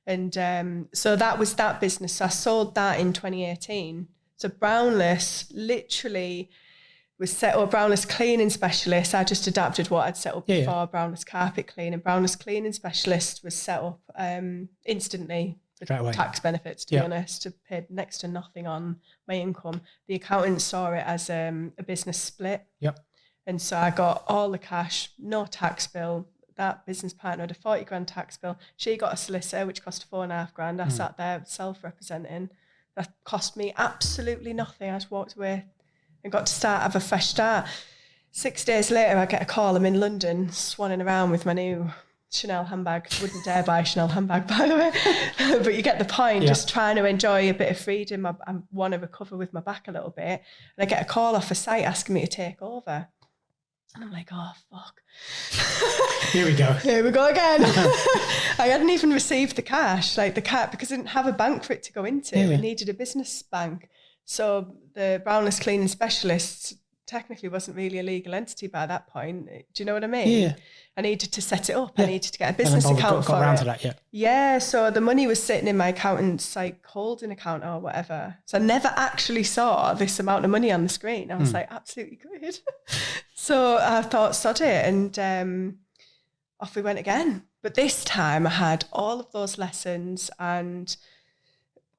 And so that was that business. So I sold that in 2018. So Brownless literally was set up, Brownless Cleaning Specialists. I just adapted what I'd set up before, Brownless Carpet Cleaning. Brownless Cleaning Specialist was set up instantly for tax benefits, to be honest. I paid next to nothing on my income. The accountant saw it as a business split. Yep. And so I got all the cash, no tax bill. That business partner had a 40 grand tax bill. She got a solicitor, which cost $4.5 grand. I sat there self-representing. That cost me absolutely nothing. I just walked away and got to have a fresh start. 6 days later, I get a call. I'm in London, swanning around with my new Chanel handbag. Wouldn't dare buy a Chanel handbag, by the way. But you get the point, just trying to enjoy a bit of freedom. I want to recover with my back a little bit. And I get a call off a site asking me to take over. And I'm like, oh, fuck. Here we go. Here we go again. I hadn't even received the cash, because I didn't have a bank for it to go into. I needed a business bank. So the Brownless Cleaning Specialists technically wasn't really a legal entity by that point. Do you know what I mean? Yeah. I needed to set it up. I needed to get a business account for around it. To that, Yeah, so the money was sitting in my accountant's holding account or whatever. So I never actually saw this amount of money on the screen. I was like, absolutely good. So I thought, sod it, and off we went again. But this time I had all of those lessons and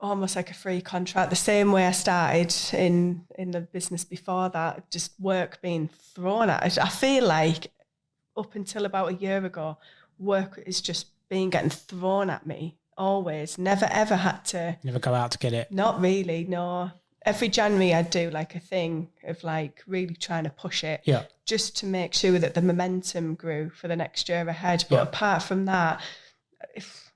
almost like a free contract, the same way I started in the business before that, just work being thrown at it. I feel like up until about a year ago, work is just getting thrown at me, always. Never ever had to. Never go out to get it. Not really, no. Every January I'd do a thing of really trying to push it, just to make sure that the momentum grew for the next year ahead. But apart from that,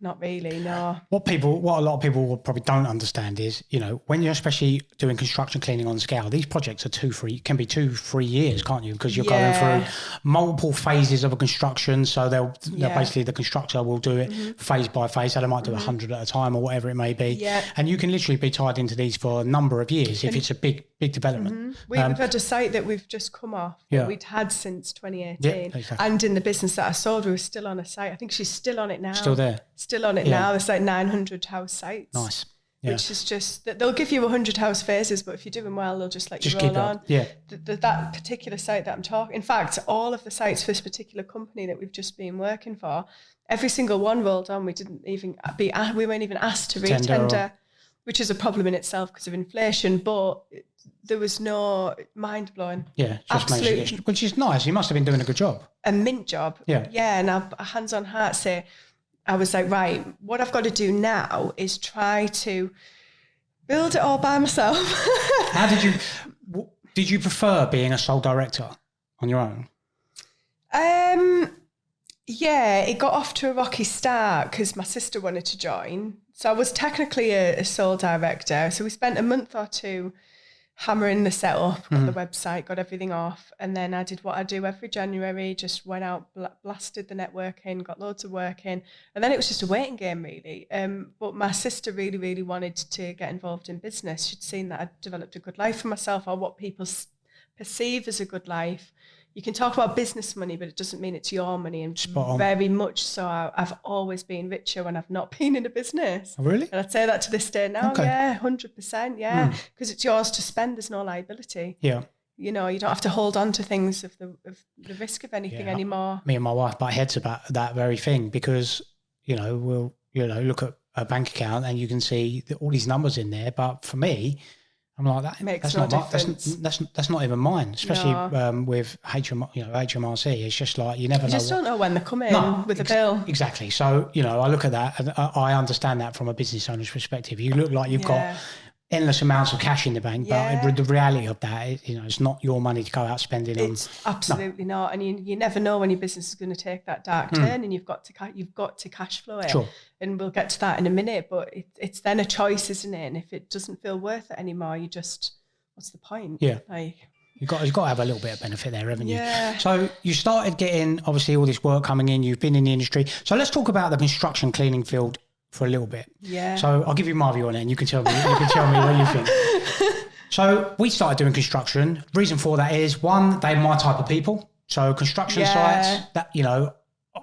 not really, no. What a lot of people probably don't understand is, when you're especially doing construction cleaning on scale, these projects are can be 2-3 years, can't you? Because you're going through multiple phases of a construction. So they'll basically, the constructor will do it phase by phase. So they might do 100 at a time or whatever it may be. Yeah. And you can literally be tied into these for a number of years if it's a big development. We've had a site that we've just come off that we'd had since 2018. Yeah, exactly. And in the business that I sold, we were still on a site. I think she's still on it now. Still there. Still on it now. There's 900 house sites. Nice. Yeah. Which is just, they'll give you 100 house phases, but if you're doing well, they'll just let you roll on. Yeah. That particular site that I'm talking, in fact, all of the sites for this particular company that we've just been working for, every single one rolled on. We weren't even asked to re-tender, which is a problem in itself because of inflation, but there was no mind blowing. Yeah, absolutely. Which is nice. You must have been doing a good job. A mint job. Yeah. Yeah, and a hands on heart say, I was like, right, what I've got to do now is try to build it all by myself. How did you prefer being a sole director on your own? Yeah, it got off to a rocky start because my sister wanted to join. So I was technically a sole director. So we spent a month or two hammering the setup, got the website, got everything off. And then I did what I do every January, just went out, blasted the networking, got loads of work in. And then it was just a waiting game, really. But my sister really, really wanted to get involved in business. She'd seen that I'd developed a good life for myself, or what people perceive as a good life. You can talk about business money, but it doesn't mean it's your money. And very much so, I've always been richer when I've not been in a business. Oh, really? And I'd say that to this day now. Okay. Yeah, 100%. Yeah, because it's yours to spend. There's no liability. Yeah. You don't have to hold on to things of the risk of anything anymore. Me and my wife butt heads about that very thing because, we'll, look at a bank account and you can see all these numbers in there. But for me, I'm like, that's not even mine, especially with HMRC. It's just like, you never know. You just don't know when they're coming with a bill. Exactly. So, I look at that and I understand that from a business owner's perspective. You look like you've got endless amounts of cash in the bank, but the reality of that is, it's not your money to go out spending on. It's absolutely not. And you never know when your business is going to take that dark turn, and you've got to cash flow it. Sure. And we'll get to that in a minute, but it's then a choice, isn't it? And if it doesn't feel worth it anymore, what's the point? Yeah. You've got to have a little bit of benefit there, haven't you? Yeah. So you started getting, obviously, all this work coming in. You've been in the industry. So let's talk about the construction cleaning field for a little bit. Yeah. So I'll give you my view on it, and you can tell me what you think. So we started doing construction. The reason for that is, one, they're my type of people. So construction sites that,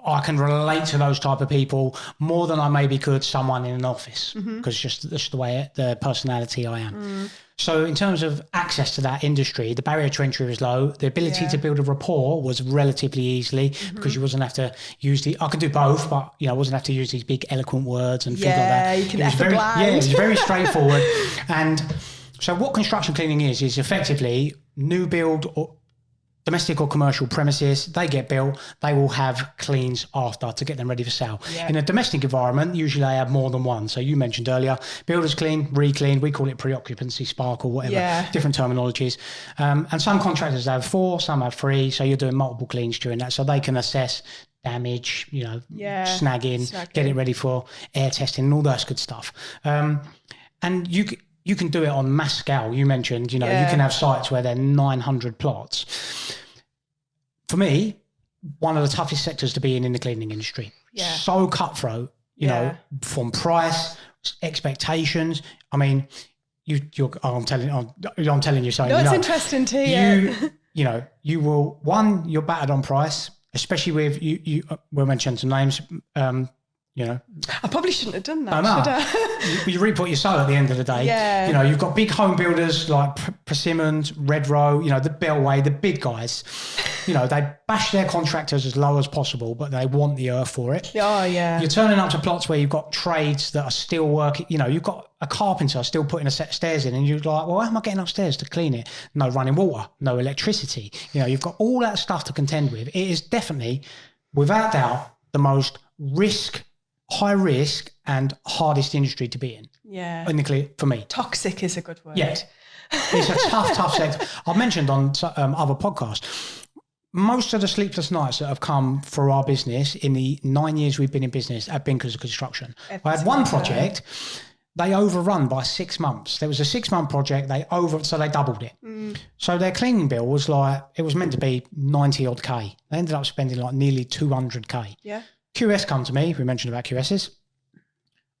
I can relate to those type of people more than I maybe could someone in an office, because just the way the personality I am. So in terms of access to that industry, the barrier to entry was low. The ability to build a rapport was relatively easily, because you wasn't have to use I could do both, but I wasn't have to use these big eloquent words and things like that. You can it was very straightforward. And so what construction cleaning is effectively new build or domestic or commercial premises. They get built, they will have cleans after to get them ready for sale. In a domestic environment, usually they have more than one. So you mentioned earlier, builders clean, re-clean, we call it pre-occupancy spark or whatever, different terminologies. And some contractors have 4, some have 3, so you're doing multiple cleans during that, so they can assess damage, snagging, get it ready for air testing and all that good stuff. And you can do it on mass scale. You mentioned, you can have sites where there are 900 plots. For me, one of the toughest sectors to be in the cleaning industry. So cutthroat, from price, expectations. I mean, I'm telling you something. No, it's interesting to hear. You're battered on price, especially with we'll mention some names. I probably shouldn't have done that, should I? You reap what you sow at the end of the day. You've got big home builders like Persimmons, Redrow, the Bellway, the big guys. They bash their contractors as low as possible, but they want the earth for it. Oh, yeah. You're turning up to plots where you've got trades that are still working. You've got a carpenter still putting a set of stairs in, and you're like, well, how am I getting upstairs to clean it? No running water, no electricity. You've got all that stuff to contend with. It is definitely, without doubt, the most high risk and hardest industry to be in. Yeah. For me. Toxic is a good word. Yeah. It's a tough sector. I've mentioned on other podcasts, most of the sleepless nights that have come for our business in the 9 years we've been in business have been because of construction. I had one project, they overrun by 6 months. There was a 6-month project, so they doubled it. So their cleaning bill was it was meant to be 90 odd K. They ended up spending nearly 200 K. Yeah. QS come to me, we mentioned about QSs.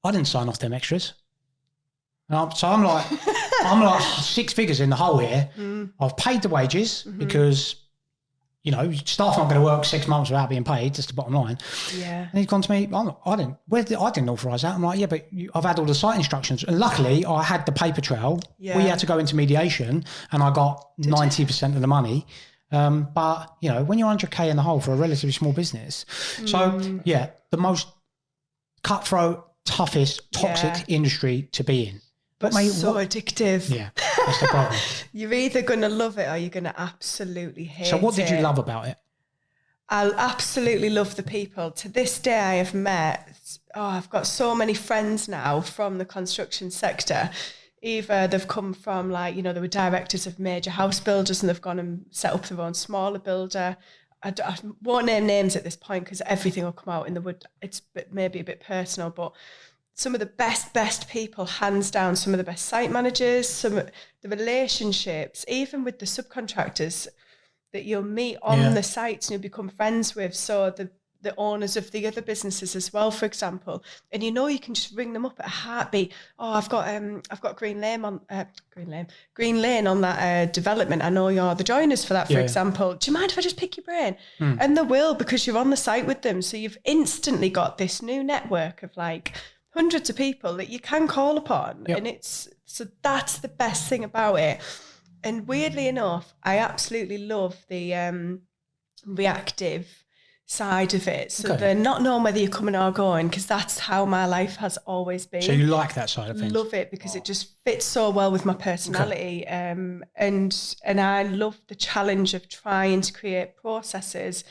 I didn't sign off them extras. So I'm like 6 figures in the hole here. I've paid the wages because, staff aren't going to work 6 months without being paid. That's the bottom line. Yeah. And he's gone to me, I didn't authorise that. I'm like, yeah, but I've had all the site instructions. And luckily, I had the paper trail. Yeah. We had to go into mediation and I got 90% of the money. But when you're 100K in the hole for a relatively small business. So the most cutthroat, toughest, toxic industry to be in. But so addictive. Yeah, that's the problem. You're either going to love it or you're going to absolutely hate it. So what did you love about it? I absolutely love the people. To this day I have met, I've got so many friends now from the construction sector. Either they've come from they were directors of major house builders and they've gone and set up their own smaller builder. I won't name names at this point because everything will come out in the wood. It's maybe a bit personal, but some of the best people, hands down, some of the best site managers, some of the relationships, even with the subcontractors that you'll meet on the sites and you'll become friends with. So the owners of the other businesses as well, for example, and you can just ring them up at a heartbeat. Oh, I've got Green Lane on that development. I know you're the joiners for that, for example. Do you mind if I just pick your brain? And they will, because you're on the site with them. So you've instantly got this new network of hundreds of people that you can call upon. And that's the best thing about it. And weirdly enough, I absolutely love the reactive side of it. So they're not knowing whether you're coming or going, because that's how my life has always been. So you like that side of things? Love it, because it just fits so well with my personality. And I love the challenge of trying to create processes,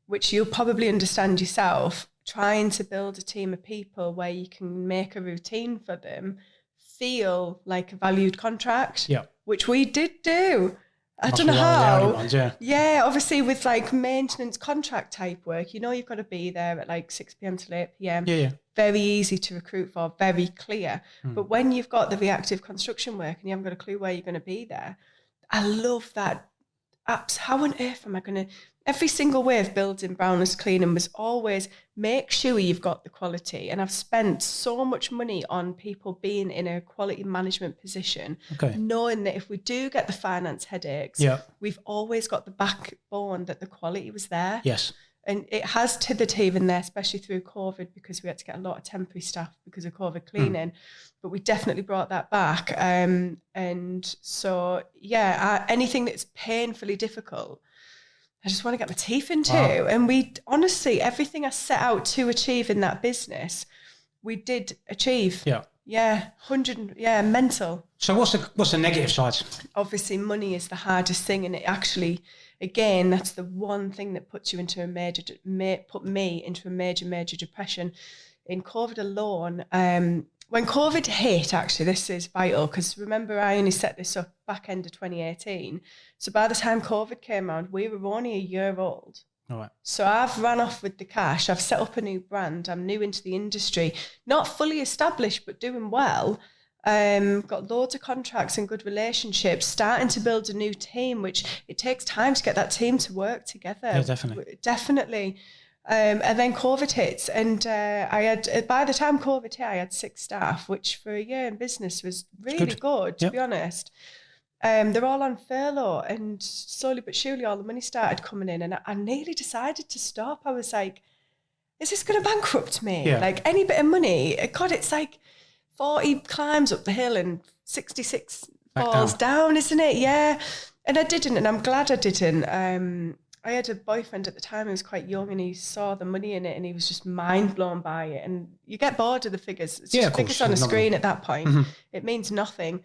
which you'll probably understand yourself, trying to build a team of people where you can make a routine for them feel like a valued contract, which we did do. I don't know how. Ones, yeah, obviously with like maintenance contract type work, you know, you've got to be there at like 6 p.m. till 8 p.m. Yeah. Very easy to recruit for, very clear. But when you've got the reactive construction work and you haven't got a clue where you're going to be there, I love that. How on earth am I going to... Every single way of building Brownless Cleaning was always make sure you've got the quality. And I've spent so much money on people being in a quality management position, knowing that if we do get the finance headaches, we've always got the backbone that the quality was there. Yes. And it has tithered even there, especially through COVID, because we had to get a lot of temporary staff because of COVID cleaning. But we definitely brought that back. And so, anything that's painfully difficult, I just want to get my teeth into. Wow. And we honestly, everything I set out to achieve in that business, we did achieve. Yeah, 100, mental. So what's the negative side? Obviously, money is the hardest thing, and it actually, again, that's the one thing that puts you into put me into a major depression. In COVID alone, when COVID hit, actually, this is vital, because remember, I only set this up back end of 2018. So by the time COVID came around, we were only a year old. All right. So I've run off with the cash. I've set up a new brand. I'm new into the industry, not fully established, but doing well. Got loads of contracts and good relationships, starting to build a new team, which it takes time to get that team to work together. Yeah, definitely. And then COVID hits, and I had, by the time COVID hit, I had 6 staff, which for a year in business was really good, to be honest. They're all on furlough, and slowly but surely all the money started coming in, and I nearly decided to stop. I was like, is this going to bankrupt me? Yeah. Like any bit of money, God, it's like 40 climbs up the hill and 66 falls down, isn't it? Yeah. And I didn't, and I'm glad I didn't. I had a boyfriend at the time who was quite young, and he saw the money in it and he was just mind blown by it. And you get bored of the figures. It's just figures on a screen at that point. Mm-hmm. It means nothing.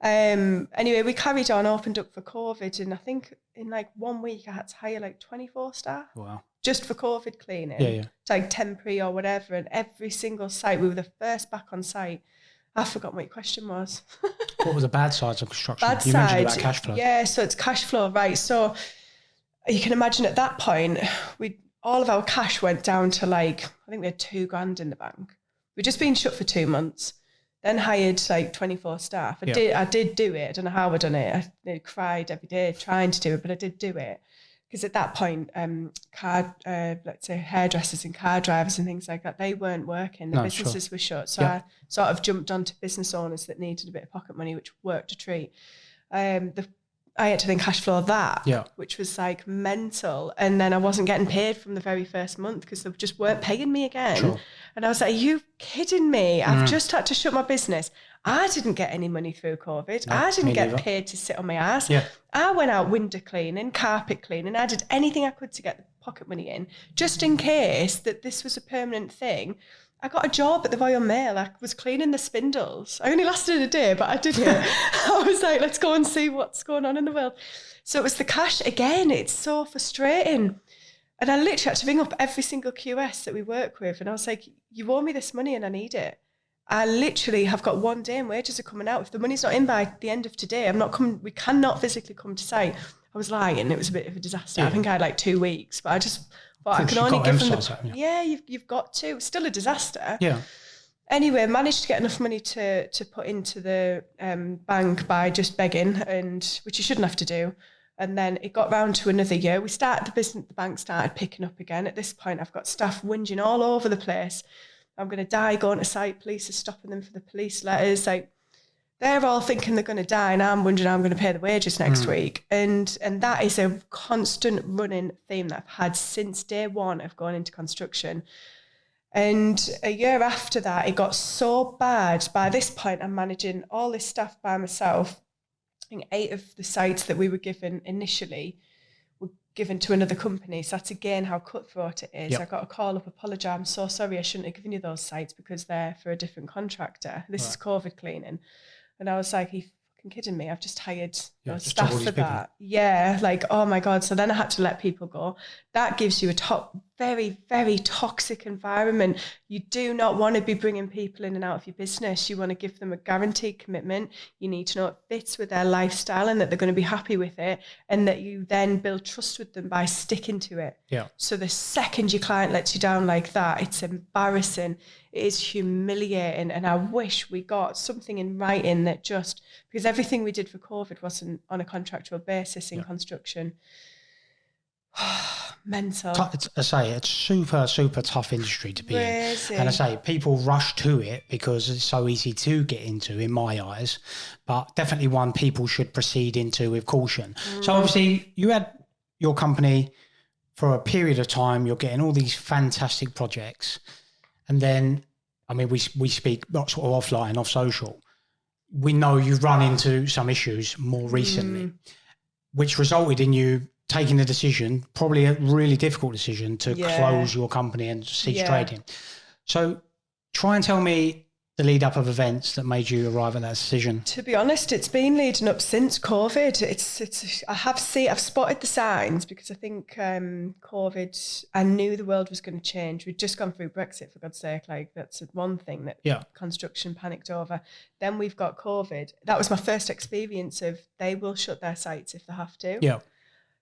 Anyway, we carried on, opened up for COVID, and I think in like 1 week I had to hire like 24 staff. Wow. Just for COVID cleaning. Yeah. It's like temporary or whatever. And every single site, we were the first back on site. I've forgotten what your question was. What were the bad sides of construction? You mentioned about cash flow. Yeah, so it's cash flow, right. So you can imagine at that point, all of our cash went down to like, I think we had $2,000 in the bank. We'd just been shut for 2 months, then hired like 24 staff. I did do it. I don't know how I done it. I cried every day trying to do it, but I did do it. Because at that point, let's say hairdressers and car drivers and things like that, they weren't working. The businesses were shut. So I sort of jumped onto business owners that needed a bit of pocket money, which worked a treat. I had to then cash flow that, which was like mental. And then I wasn't getting paid from the very first month because they just weren't paying me again. Sure. And I was like, are you kidding me? I've just had to shut my business. I didn't get any money through COVID. No, I didn't get paid to sit on my ass. Yeah. I went out window cleaning, carpet cleaning. I did anything I could to get the pocket money in, just in case that this was a permanent thing. I got a job at the Royal Mail. I was cleaning the spindles. I only lasted a day, but I did it. I was like, let's go and see what's going on in the world. So it was the cash again. It's so frustrating. And I literally had to ring up every single QS that we work with. And I was like, you owe me this money and I need it. I literally have got 1 day and wages are coming out. If the money's not in by the end of today, I'm not coming. We cannot physically come to site. I was lying. It was a bit of a disaster. Yeah. I think I had like 2 weeks, but I just... But I can only give them you've got to. It's still a disaster. Yeah. Anyway, managed to get enough money to put into the bank by just begging, and which you shouldn't have to do. And then it got round to another year. The bank started picking up again. At this point, I've got staff whinging all over the place. I'm going to die going to site. Police are stopping them for the police letters. Like, they're all thinking they're going to die, and I'm wondering how I'm going to pay the wages next week. And that is a constant running theme that I've had since day one of going into construction. And a year after that, it got so bad. By this point, I'm managing all this stuff by myself. I think 8 of the sites that we were given initially were given to another company. So that's again how cutthroat it is. Yep. I got a call up, apologise, I'm so sorry, I shouldn't have given you those sites because they're for a different contractor. This is COVID cleaning. And I was like, are you fucking kidding me? I've just hired staff for that. Yeah, like, oh my God. So then I had to let people go. That gives you a very, very toxic environment. You do not want to be bringing people in and out of your business. You want to give them a guaranteed commitment. You need to know it fits with their lifestyle and that they're going to be happy with it, and that you then build trust with them by sticking to it. Yeah. So the second your client lets you down like that, it's embarrassing. It is humiliating. And I wish we got something in writing that just, because everything we did for COVID wasn't on a contractual basis in construction. Mental. It's super, super tough industry to be in. And I say people rush to it because it's so easy to get into, in my eyes, but definitely one people should proceed into with caution. So obviously you had your company for a period of time, you're getting all these fantastic projects. And then, I mean, we speak not sort of offline, off social. We know you've run into some issues more recently, which resulted in you taking a decision, probably a really difficult decision, to close your company and cease trading. So try and tell me the lead up of events that made you arrive at that decision. To be honest, it's been leading up since COVID. I've spotted the signs, because I think COVID, I knew the world was going to change. We'd just gone through Brexit, for God's sake. Like, that's one thing that construction panicked over. Then we've got COVID. That was my first experience of they will shut their sites if they have to. Yeah.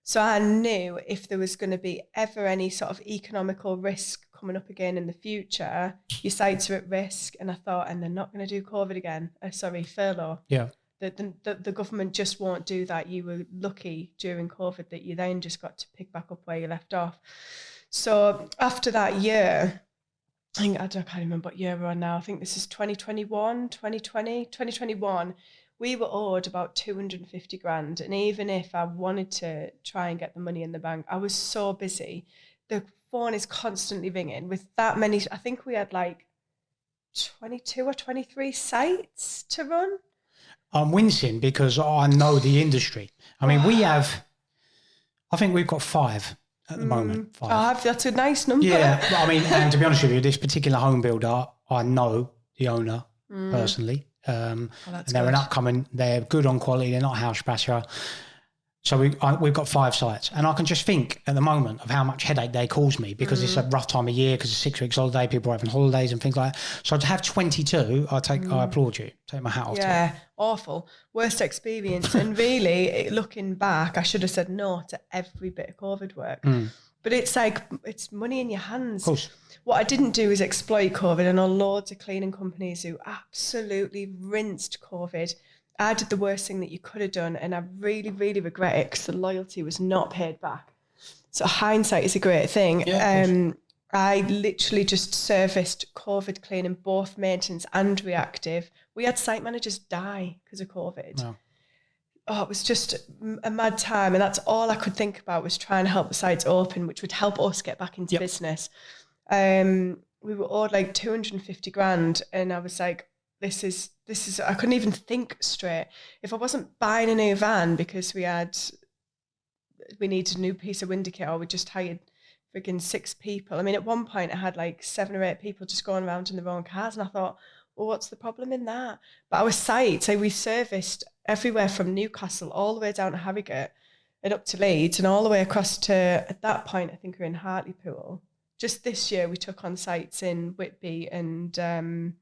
So I knew if there was going to be ever any sort of economical risk coming up again in the future, your sites are at risk. And I thought, and they're not going to do COVID again. Furlough. Yeah. The government just won't do that. You were lucky during COVID that you then just got to pick back up where you left off. So after that year, I can't remember what year we're on now. I think this is 2021. We were owed about 250 grand. And even if I wanted to try and get the money in the bank, I was so busy. The phone is constantly ringing with that many. I think we had like 22 or 23 sites to run. I'm wincing because I know the industry. I mean, I think we've got 5 at the moment. 5. That's a nice number. Yeah, I mean, and to be honest with you, this particular home builder, I know the owner personally. And they're an upcoming, they're good on quality, they're not a house basher. So we've got 5 sites, and I can just think at the moment of how much headache they cause me, because it's a rough time of year, because it's 6 weeks holiday, people are having holidays and things like that. So to have 22, I applaud you, take my hat off to you. Yeah, awful, worst experience. And really, looking back, I should have said no to every bit of COVID work. But it's like, it's money in your hands. Of course. What I didn't do is exploit COVID. I know loads of cleaning companies who absolutely rinsed COVID. I did the worst thing that you could have done, and I really, really regret it, because the loyalty was not paid back. So hindsight is a great thing. Yeah, I literally just serviced COVID cleaning, both maintenance and reactive. We had site managers die because of COVID. Wow. Oh, it was just a mad time. And that's all I could think about, was trying to help the sites open, which would help us get back into business. We were owed like 250 grand. And I was like, this is, I couldn't even think straight. If I wasn't buying a new van because we needed a new piece of window kit, or we just hired freaking 6 people. I mean, at one point I had like 7 or 8 people just going around in their own cars. And I thought, well, what's the problem in that? But our site, so we serviced everywhere from Newcastle all the way down to Harrogate and up to Leeds, and all the way across to, at that point, I think we're in Hartlepool. Just this year, we took on sites in Whitby, and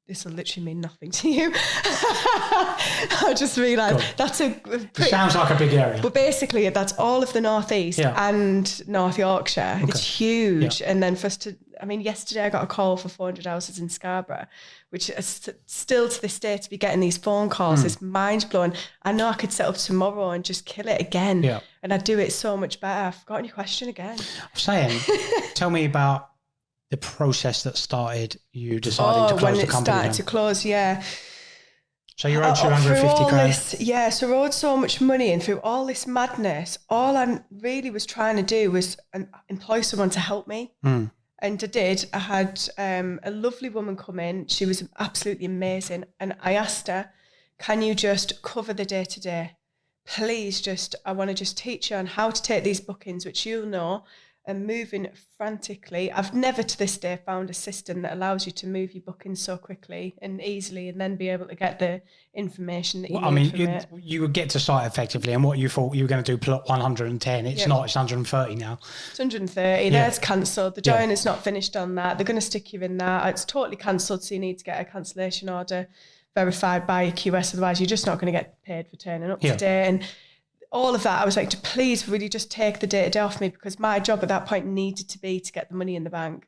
this will literally mean nothing to you. I just realised that's it sounds like a big area. But basically, that's all of the North East and North Yorkshire. Okay. It's huge. Yeah. And then for us to, I mean, yesterday I got a call for 400 houses in Scarborough, which is still to this day, to be getting these phone calls is mind-blowing. I know I could set up tomorrow and just kill it again. Yeah. And I'd do it so much better. I've forgotten your question again. I'm saying, tell me about the process that started you deciding to close the company. When it started to close, yeah. So you owed 250 grand? Yeah, so I owed so much money, and through all this madness, all I really was trying to do was employ someone to help me. And I did. I had a lovely woman come in. She was absolutely amazing. And I asked her, can you just cover the day-to-day? please I want to just teach you on how to take these bookings, which you'll know, and moving frantically. I've never to this day found a system that allows you to move your bookings so quickly and easily and then be able to get the information that you need from it. You would get to site effectively, and what you thought you were going to do plot 110, it's not, it's 130 now. It's 130, that's cancelled. The joiner's not finished on that. They're going to stick you in that. It's totally cancelled, so you need to get a cancellation order verified by your QS, otherwise you're just not going to get paid for turning up today. And all of that, I was like, to please really just take the day-to-day off me, because my job at that point needed to be to get the money in the bank.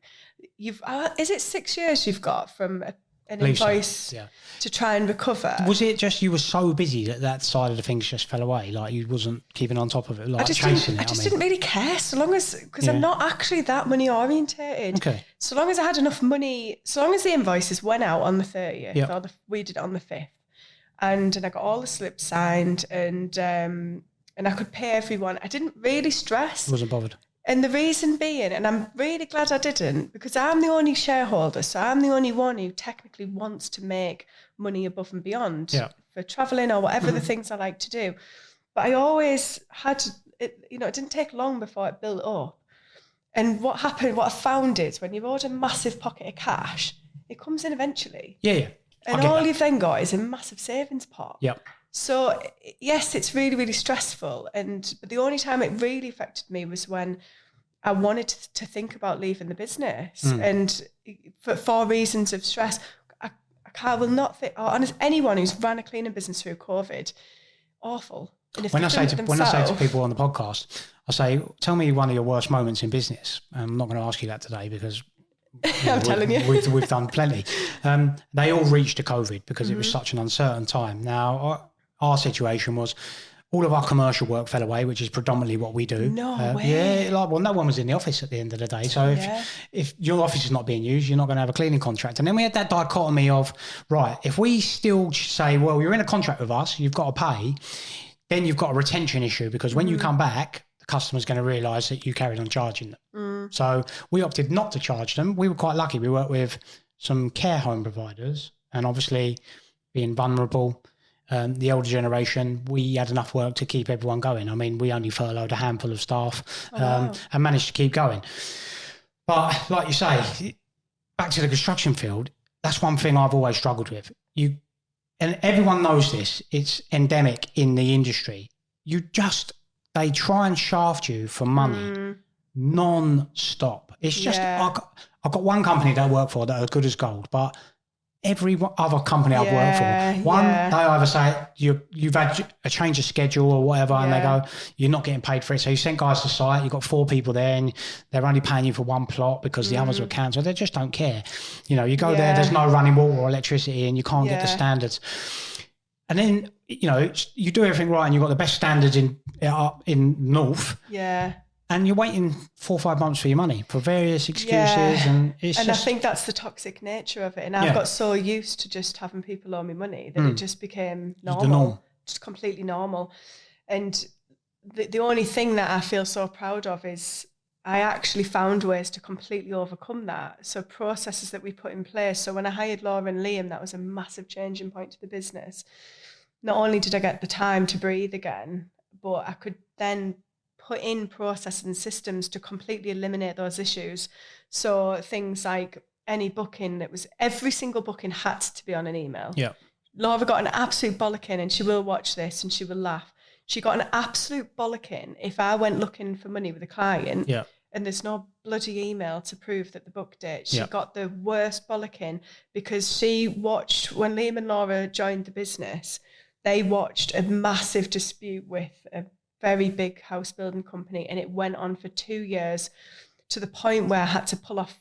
Is it 6 years you've got from an invoice to try and recover? Was it just you were so busy that side of the things just fell away? Like you wasn't keeping on top of it, like chasing it? I just didn't really care, so long as, because I'm not actually that money orientated. Okay. So long as I had enough money, so long as the invoices went out on the 30th, or we did it on the 5th, and I got all the slips signed, and I could pay everyone. I didn't really stress. Wasn't bothered. And the reason being, and I'm really glad I didn't, because I'm the only shareholder, so I'm the only one who technically wants to make money above and beyond for travelling or whatever the things I like to do. But I always had, it didn't take long before it built up. And what I found is when you order a massive pocket of cash, it comes in eventually. Yeah. And all you've then got is a massive savings pot. Yep. So yes, it's really, really stressful. But the only time it really affected me was when I wanted to think about leaving the business, and for reasons of stress. I will not think, or honest, anyone who's ran a cleaning business through COVID, awful. And when I say to people on the podcast, I say, tell me one of your worst moments in business. I'm not going to ask you that today because I'm telling you, we've done plenty. They all reached to COVID because it was such an uncertain time. Now, our situation was all of our commercial work fell away, which is predominantly what we do. No way. Yeah, no one was in the office at the end of the day. So if your office is not being used, you're not going to have a cleaning contract. And then we had that dichotomy of, right, if we still say, well, you're in a contract with us, you've got to pay, then you've got a retention issue, because when you come back, the customer's going to realise that you carried on charging them. So we opted not to charge them. We were quite lucky. We worked with some care home providers, and obviously being vulnerable, the older generation, we had enough work to keep everyone going. I mean, we only furloughed a handful of staff and managed to keep going. But like you say, back to the construction field, that's one thing I've always struggled with. And everyone knows this, it's endemic in the industry. They try and shaft you for money non-stop. It's just, I've got one company that I work for that are good as gold, but every other company I've worked for, they either say you've had a change of schedule or whatever, and they go, you're not getting paid for it. So you send guys to site, you've got 4 people there, and they're only paying you for one plot because the others were cancelled. They just don't care. You go there, there's no running water or electricity, and you can't get the standards. And then, you do everything right, and you've got the best standards in North. Yeah. And you're waiting 4 or 5 months for your money for various excuses. And I think that's the toxic nature of it. And I've got so used to just having people owe me money that it just became normal, just completely normal. And the only thing that I feel so proud of is I actually found ways to completely overcome that. So processes that we put in place. So when I hired Laura and Liam, that was a massive changing point to the business. Not only did I get the time to breathe again, but I could then put in processes and systems to completely eliminate those issues. So things like any booking, every single booking had to be on an email. Yeah. Laura got an absolute bollocking, and she will watch this and she will laugh. She got an absolute bollocking if I went looking for money with a client and there's no bloody email to prove that the book date. She got the worst bollocking because she watched, when Liam and Laura joined the business, they watched a massive dispute with a very big house building company, and it went on for 2 years to the point where I had to pull off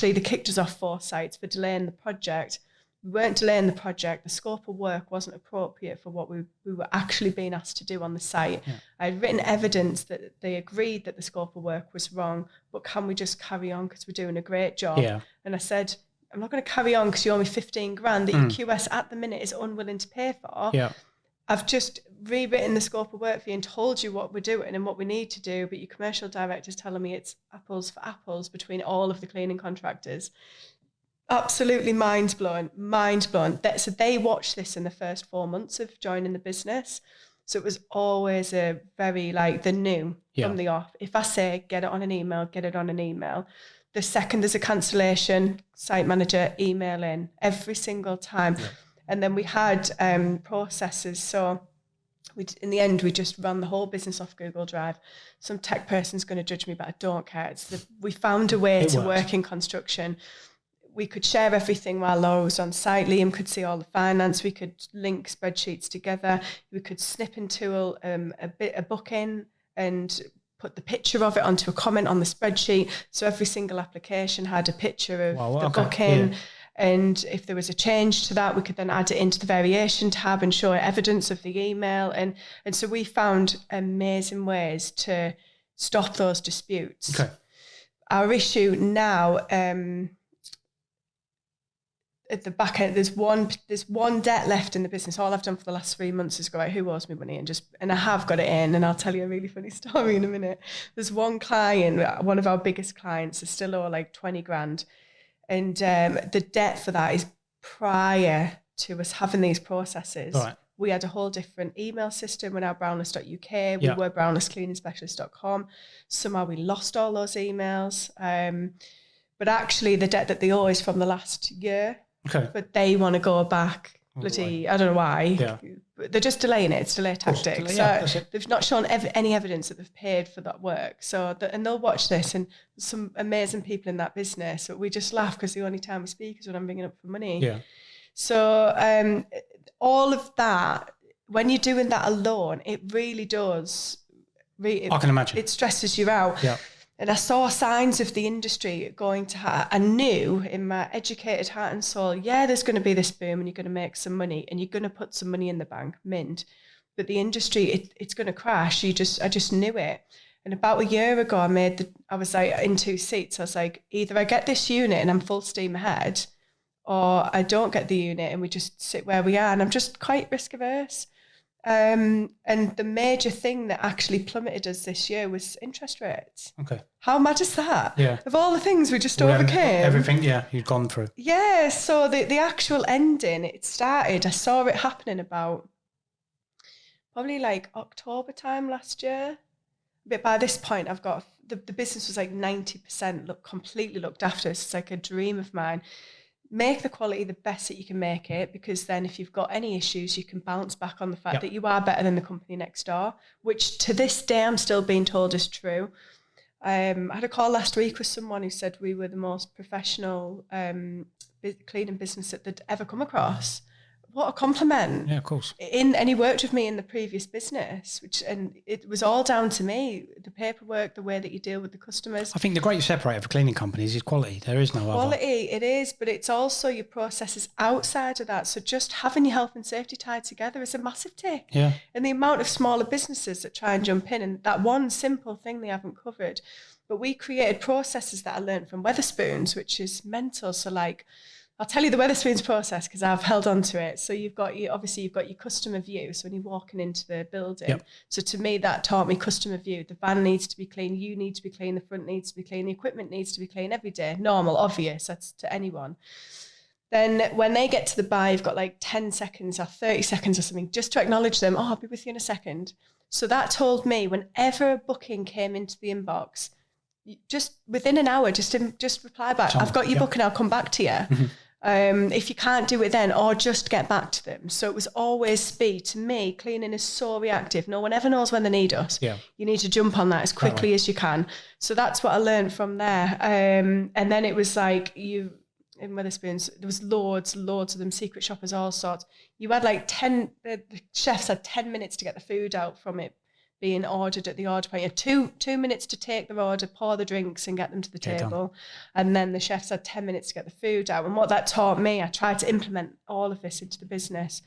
they kicked us off 4 sites for delaying the project. We weren't delaying the project. The scope of work wasn't appropriate for what we were actually being asked to do on the site. Yeah. I had written evidence that they agreed that the scope of work was wrong, but can we just carry on because we're doing a great job? Yeah. And I said, I'm not going to carry on because you owe me 15 grand that your QS at the minute is unwilling to pay for. Yeah. I've just rewritten the scope of work for you and told you what we're doing and what we need to do, but your commercial director's telling me it's apples for apples between all of the cleaning contractors. Absolutely mind-blowing. So they watched this in the first 4 months of joining the business. So it was always a very like the new from the off. If I say, get it on an email, get it on an email. The second there's a cancellation, site manager, email in every single time. Yeah. And then we had processes. So in the end, we just ran the whole business off Google Drive. Some tech person's going to judge me, but I don't care. We found a way to work in construction. We could share everything while Laura was on site. Liam could see all the finance. We could link spreadsheets together. We could snip into a booking and put the picture of it onto a comment on the spreadsheet. So every single application had a picture of the booking. Yeah. And if there was a change to that, we could then add it into the variation tab and show evidence of the email. And so we found amazing ways to stop those disputes. Okay. Our issue now, at the back end, there's one debt left in the business. All I've done for the last 3 months is go, right, who owes me money? And I have got it in, and I'll tell you a really funny story in a minute. There's one client, one of our biggest clients, is still owe like 20 grand. And the debt for that is prior to us having these processes. Right. We had a whole different email system. We're now brownless.uk. We were brownlesscleaningsspecialists.com. Somehow we lost all those emails. But actually the debt that they owe is from the last year. Okay. But they want to go back. Bloody, I don't know why. Yeah. But they're just delaying it. It's delay tactics. So they've not shown any evidence that they've paid for that work. And they'll watch this, and some amazing people in that business. But we just laugh because the only time we speak is when I'm bringing up for money. Yeah. So all of that, when you're doing that alone, it really does. I can imagine. It stresses you out. Yeah. And I saw signs of the industry going to I knew in my educated heart and soul, there's going to be this boom and you're going to make some money and you're going to put some money in the bank, mint. But the industry, it's going to crash. I just knew it. And about a year ago, I was like in two seats. I was like, either I get this unit and I'm full steam ahead, or I don't get the unit and we just sit where we are. And I'm just quite risk averse. And the major thing that actually plummeted us this year was interest rates. Okay. How mad is that? Yeah. Of all the things we just overcame. Everything, you'd gone through. Yeah, so the actual ending, it started, I saw it happening about probably like October time last year. But by this point, I've got, the business was like 90% completely looked after. It's like a dream of mine. Make the quality the best that you can make it, because then if you've got any issues, you can bounce back on the fact that you are better than the company next door, which to this day I'm still being told is true. I had a call last week with someone who said we were the most professional cleaning business that they'd ever come across. What a compliment. Yeah, of course. And he worked with me in the previous business, and it was all down to me. The paperwork, the way that you deal with the customers. I think the great separator for cleaning companies is quality. There is no other. Quality, it is, but it's also your processes outside of that. So just having your health and safety tied together is a massive tick. Yeah. And the amount of smaller businesses that try and jump in, and that one simple thing they haven't covered. But we created processes that I learned from Wetherspoons, which is mental. So like, I'll tell you the Wetherspoons process because I've held on to it. So you've got your customer view. So when you're walking into the building, so to me that taught me customer view. The van needs to be clean, you need to be clean, the front needs to be clean, the equipment needs to be clean every day. Normal, obvious, that's to anyone. Then when they get to the bar, you've got like 10 seconds or 30 seconds or something just to acknowledge them. Oh, I'll be with you in a second. So that told me whenever a booking came into the inbox, just within an hour, just reply back. I've got your booking, I'll come back to you. Mm-hmm. If you can't do it then, or just get back to them. So it was always speed. To me, cleaning is so reactive. No one ever knows when they need us. Yeah. You need to jump on that as quickly as you can. So that's what I learned from there. And then it was like in Wetherspoons, there was loads of them, secret shoppers, all sorts. You had like 10, the chefs had 10 minutes to get the food out from it being ordered at the order point. You had 2 minutes to take their order, pour the drinks and get them to the table. And then the chefs had 10 minutes to get the food out. And what that taught me, I tried to implement all of this into the business.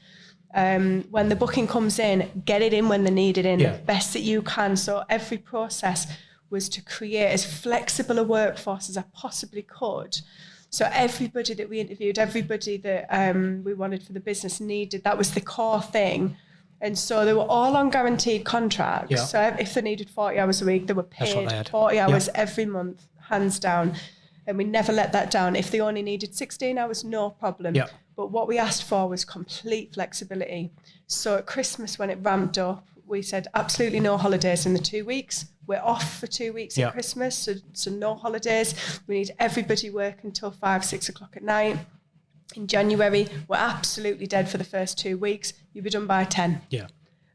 When the booking comes in, get it in when they need it in, the best that you can. So every process was to create as flexible a workforce as I possibly could. So everybody that we interviewed, everybody that we wanted for the business needed, that was the core thing. And so they were all on guaranteed contracts. Yeah. So if they needed 40 hours a week, they were paid 40 hours every month, hands down. And we never let that down. If they only needed 16 hours, no problem. Yeah. But what we asked for was complete flexibility. So at Christmas, when it ramped up, we said absolutely no holidays in the 2 weeks. We're off for 2 weeks at Christmas, so no holidays. We need everybody working until 5, 6 o'clock at night. In January, we're absolutely dead for the first 2 weeks. You'll be done by 10. Yeah.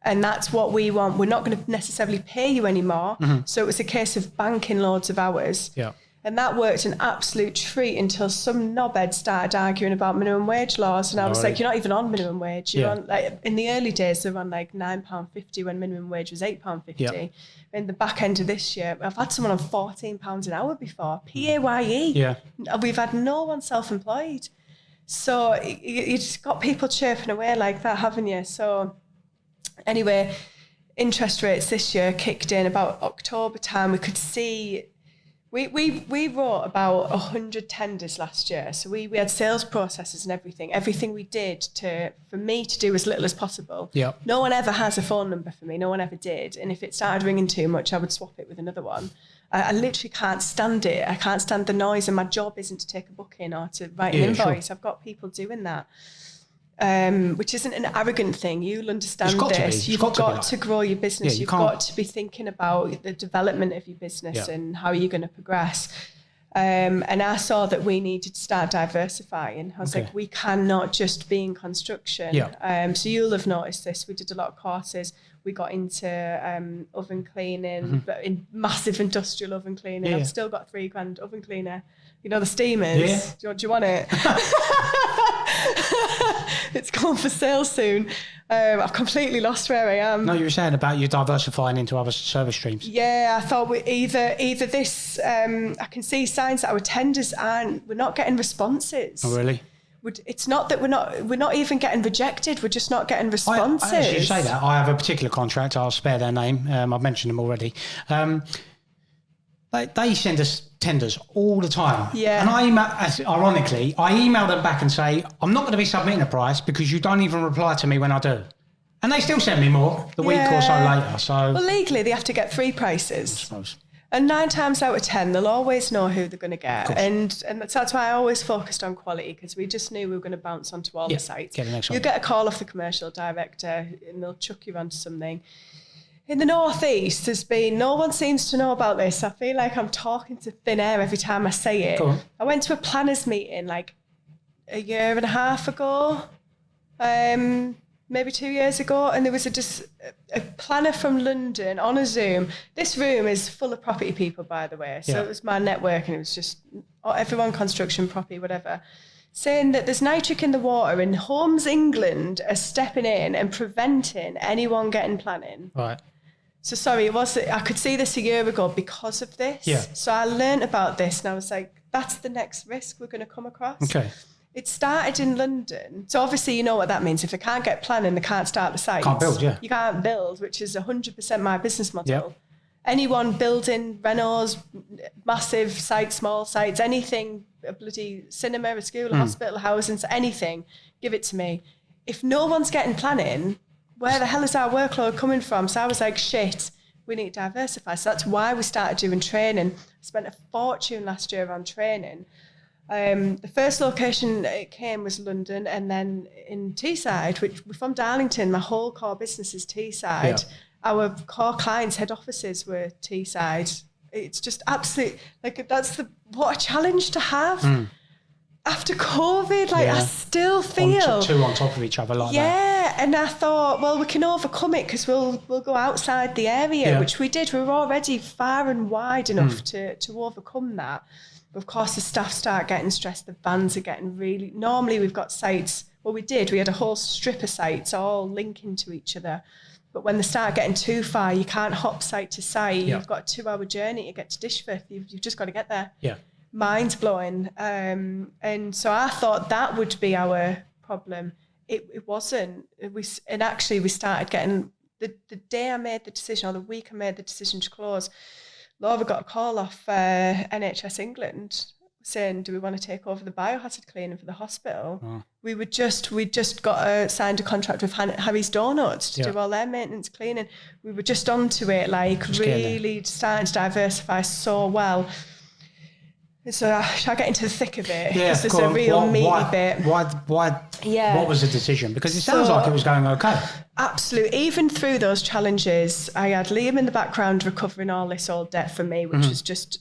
And that's what we want. We're not going to necessarily pay you anymore. So it was a case of banking loads of hours. Yeah. And that worked an absolute treat until some knobhead started arguing about minimum wage laws. And I was like, you're not even on minimum wage. You're on, like, in the early days, they were on like £9.50 when minimum wage was £8.50. Yeah. In the back end of this year, I've had someone on £14 an hour before, PAYE. Yeah. We've had no one self-employed. So you just got people chirping away like that, haven't you? So anyway, interest rates this year kicked in about October time. We could see... We wrote about 100 tenders last year. So we had sales processes and everything. Everything we did for me to do as little as possible. Yep. No one ever has a phone number for me. No one ever did. And if it started ringing too much, I would swap it with another one. I literally can't stand it. I can't stand the noise, and my job isn't to take a booking or to write an invoice. Sure. I've got people doing that. Which isn't an arrogant thing. You'll understand this. You've got to grow your business. You've got to be thinking about the development of your business and how you're going to progress. And I saw that we needed to start diversifying. I was like, we cannot just be in construction. Yeah. So you'll have noticed this. We did a lot of courses. We got into oven cleaning, but in massive industrial oven cleaning. I've still got $3,000 oven cleaner. You know, the steamers. Yeah. Do you want it? It's going for sale soon. I've completely lost where I am. No, you were saying about you diversifying into other service streams. Yeah, I thought we either this. I can see signs that our tenders we're not getting responses. Oh, really? It's not that we're not even getting rejected. We're just not getting responses. I actually say that. I have a particular contract. I'll spare their name. I've mentioned them already. They send us tenders all the time. Yeah. And I email them back and say, I'm not going to be submitting a price because you don't even reply to me when I do. And they still send me more the week or so later. So, well, legally, they have to get 3 prices. I suppose. And 9 times out of 10, they'll always know who they're going to get. And that's why I always focused on quality, because we just knew we were going to bounce onto all the sites. You'll get a call off the commercial director and they'll chuck you onto something. In the Northeast, no one seems to know about this. I feel like I'm talking to thin air every time I say it. I went to a planners meeting like a year and a half ago, maybe 2 years ago, and there was a planner from London on a Zoom. This room is full of property people, by the way. So it was my network, and it was just everyone, construction, property, whatever, saying that there's nitric in the water and Homes England are stepping in and preventing anyone getting planning. Right. So sorry, I could see this a year ago because of this. Yeah. So I learned about this and I was like, that's the next risk we're going to come across. Okay. It started in London. So obviously you know what that means. If they can't get planning, they can't start the sites. Can't build, yeah. You can't build, which is 100% my business model. Yep. Anyone building renos, massive sites, small sites, anything, a bloody cinema, a school, a hospital, housing, anything, give it to me. If no one's getting planning, where the hell is our workload coming from? So I was like, shit, we need to diversify. So that's why we started doing training. I spent a fortune last year on training. The first location it came was London, and then in Teesside, which we're from Darlington, my whole core business is Teesside. Yeah. Our core clients' head offices were Teesside. It's just absolute, like, what a challenge to have. After COVID, I still feel... Two on top of each other like that. Yeah, and I thought, well, we can overcome it because we'll go outside the area, which we did. We were already far and wide enough to overcome that. But of course, the staff start getting stressed. The vans are getting really... Normally, we've got sites... Well, we had a whole strip of sites all linking to each other. But when they start getting too far, you can't hop site to site. Yeah. You've got a 2-hour journey to get to Dishforth. You've just got to get there. Yeah. Mind blowing. And so I thought that would be our problem. It wasn't. We started getting, the day I made the decision, or the week I made the decision to close, Laura got a call off NHS England saying, do we want to take over the biohazard cleaning for the hospital? Oh. We just got signed a contract with Harry's Donuts to do all their maintenance cleaning. We were just onto it, really starting to diversify so well. So shall I get into the thick of it? Yeah, this is a real meaty bit. Why? Yeah. What was the decision? Because it sounds like it was going okay. Absolutely. Even through those challenges, I had Liam in the background recovering all this old debt for me, which is just,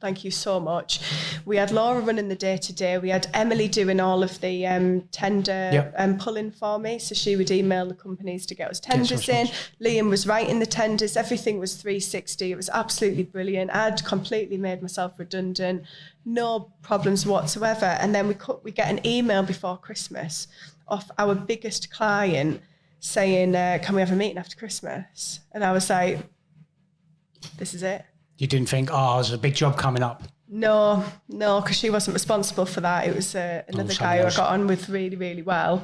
thank you so much. We had Laura running the day-to-day. We had Emily doing all of the tender pulling for me. So she would email the companies to get us tenders in. Liam was writing the tenders. Everything was 360. It was absolutely brilliant. I'd completely made myself redundant. No problems whatsoever. And then we get an email before Christmas off our biggest client saying, can we have a meeting after Christmas? And I was like, this is it. You didn't think, there's a big job coming up? No, because she wasn't responsible for that. It was another guy who I got on with really, really well.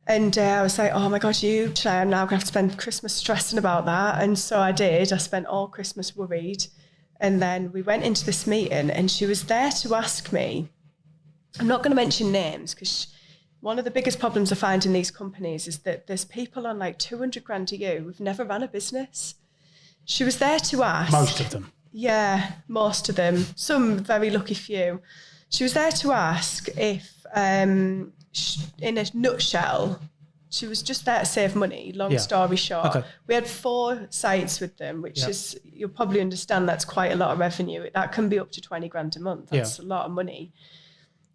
And I was like, oh my God, I'm now going to have to spend Christmas stressing about that. And so I did. I spent all Christmas worried. And then we went into this meeting and she was there to ask me, I'm not going to mention names because one of the biggest problems I find in these companies is that there's people on like 200 grand a year who've never run a business. She was there to ask. Most of them. Yeah, most of them. Some very lucky few. She was there to ask if, in a nutshell, she was just there to save money, long story short. Okay. We had 4 sites with them, which is, you'll probably understand that's quite a lot of revenue. That can be up to 20 grand a month. That's a lot of money.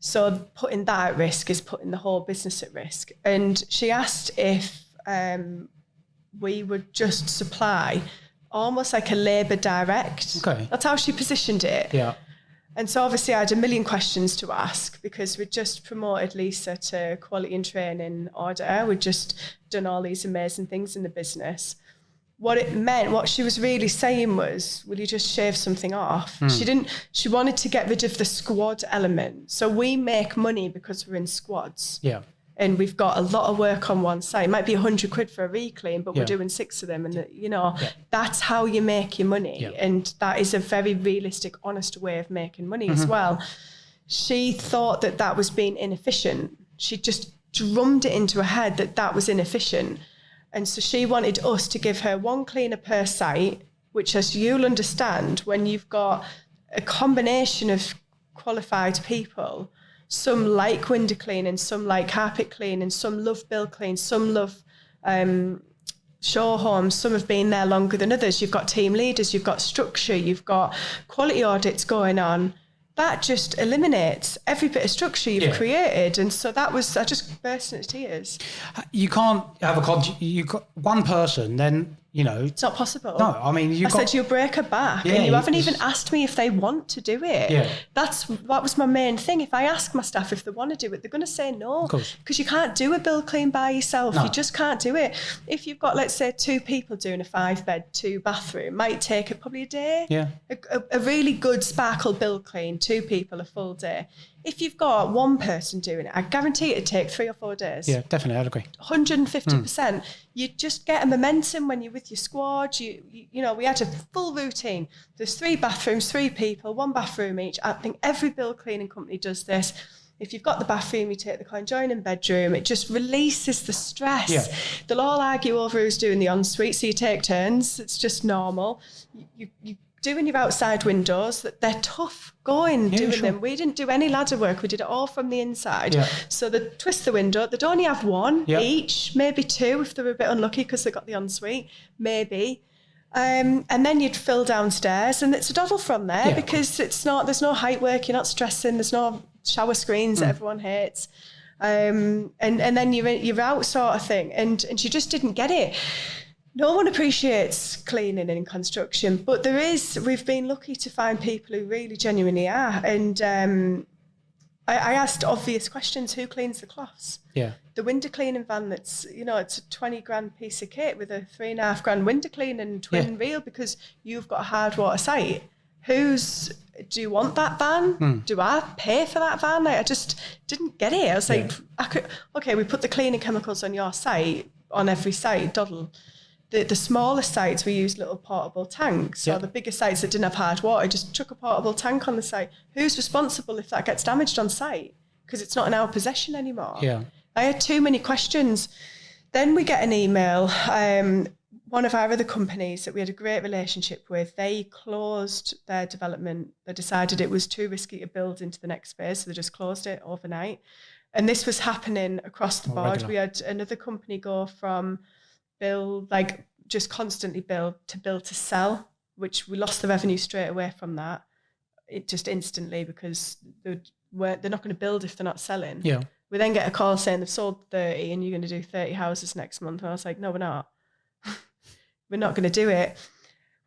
So putting that at risk is putting the whole business at risk. And she asked if we would just supply almost like a labour direct. Okay. That's how she positioned it. Yeah. And so obviously I had a million questions to ask because we'd just promoted Lisa to quality and training order. We'd just done all these amazing things in the business. What it meant, what she was really saying was, will you just shave something off? She wanted to get rid of the squad element. So we make money because we're in squads. Yeah. And we've got a lot of work on one side. It might be 100 quid for a reclean, but we're doing 6 of them. And, that's how you make your money. Yeah. And that is a very realistic, honest way of making money as well. She thought that was being inefficient. She just drummed it into her head that was inefficient. And so she wanted us to give her 1 cleaner per site, which, as you'll understand, when you've got a combination of qualified people, some like window cleaning, some like carpet cleaning, some love bill clean, some love show homes, some have been there longer than others. You've got team leaders, you've got structure, you've got quality audits going on. That just eliminates every bit of structure you've created. And so I just burst into tears. You can't have one person, then, It's not possible. No, I mean, I said, you'll break her back. Yeah, and you haven't even asked me if they want to do it. Yeah. That was my main thing. If I ask my staff if they want to do it, they're going to say no. Of course. Because you can't do a bill clean by yourself. No. You just can't do it. If you've got, let's say, 2 people doing a 5-bed, 2-bathroom, might take probably a day. Yeah. A really good sparkle bill clean, 2 people a full day. If you've got 1 person doing it, I guarantee it'd take 3 or 4 days. Yeah, definitely, I'd agree. 150%. You just get a momentum when you're with your squad. You know, we had a full routine. There's 3 bathrooms, 3 people, 1 bathroom each. I think every bill cleaning company does this. If you've got the bathroom, you take the conjoining bedroom. It just releases the stress. Yeah. They'll all argue over who's doing the ensuite, so you take turns. It's just normal. You doing your outside windows, that they're tough going doing them. We didn't do any ladder work. We did it all from the inside. Yeah. So they twist the window. They'd only have 1 each, maybe 2 if they were a bit unlucky because they got the ensuite, maybe. And then you'd fill downstairs and it's a doddle from there because there's no height work. You're not stressing. There's no shower screens that everyone hates. And then you're out sort of thing. And she just didn't get it. No one appreciates cleaning in construction, but we've been lucky to find people who really genuinely are. And I asked obvious questions. Who cleans the cloths? Yeah. The window cleaning van it's a 20 grand piece of kit with a 3.5 grand window cleaning twin reel because you've got a hard water site. Do you want that van? Do I pay for that van? I just didn't get it. I was like, we put the cleaning chemicals on your site, on every site, doddle. The smaller sites, we use little portable tanks. Or the bigger sites that didn't have hard water, just chuck a portable tank on the site. Who's responsible if that gets damaged on site? Because it's not in our possession anymore. Yeah. I had too many questions. Then we get an email. one of our other companies that we had a great relationship with, they closed their development. They decided it was too risky to build into the next phase, so they just closed it overnight. And this was happening across the board. Regular. We had another company go from build, like just constantly build to sell, which we lost the revenue straight away from that. It just instantly, because they're not going to build if they're not selling. Yeah. We then get a call saying they've sold 30 and you're going to do 30 houses next month. And I was like, no, we're not. We're not going to do it.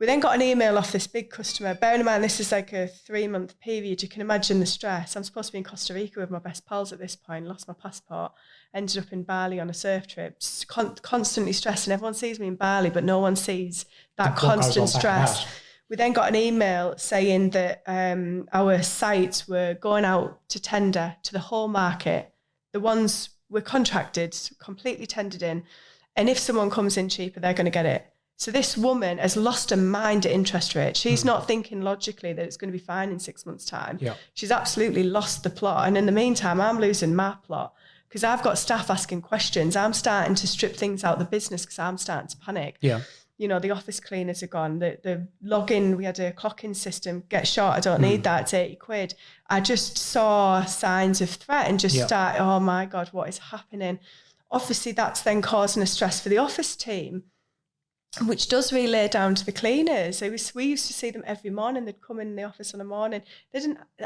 We then got an email off this big customer. Bearing in mind, this is like a 3-month period. You can imagine the stress. I'm supposed to be in Costa Rica with my best pals at this point, lost my passport, ended up in Bali on a surf trip, constantly stressing. Everyone sees me in Bali, but no one sees that constant stress. We then got an email saying that our sites were going out to tender to the whole market. The ones were contracted, completely tendered in. And if someone comes in cheaper, they're going to get it. So this woman has lost her mind at interest rate. She's not thinking logically that it's going to be fine in 6 months' time. Yeah. She's absolutely lost the plot. And in the meantime, I'm losing my plot because I've got staff asking questions. I'm starting to strip things out of the business because I'm starting to panic. Yeah. You know, the office cleaners are gone. The login, we had a clock-in system, get shot, I don't need that, it's 80 quid. I just saw signs of threat and just started, oh my God, what is happening? Obviously, that's then causing a stress for the office team, which does relay down to the cleaners. We used to see them every morning. They'd come in the office on a morning.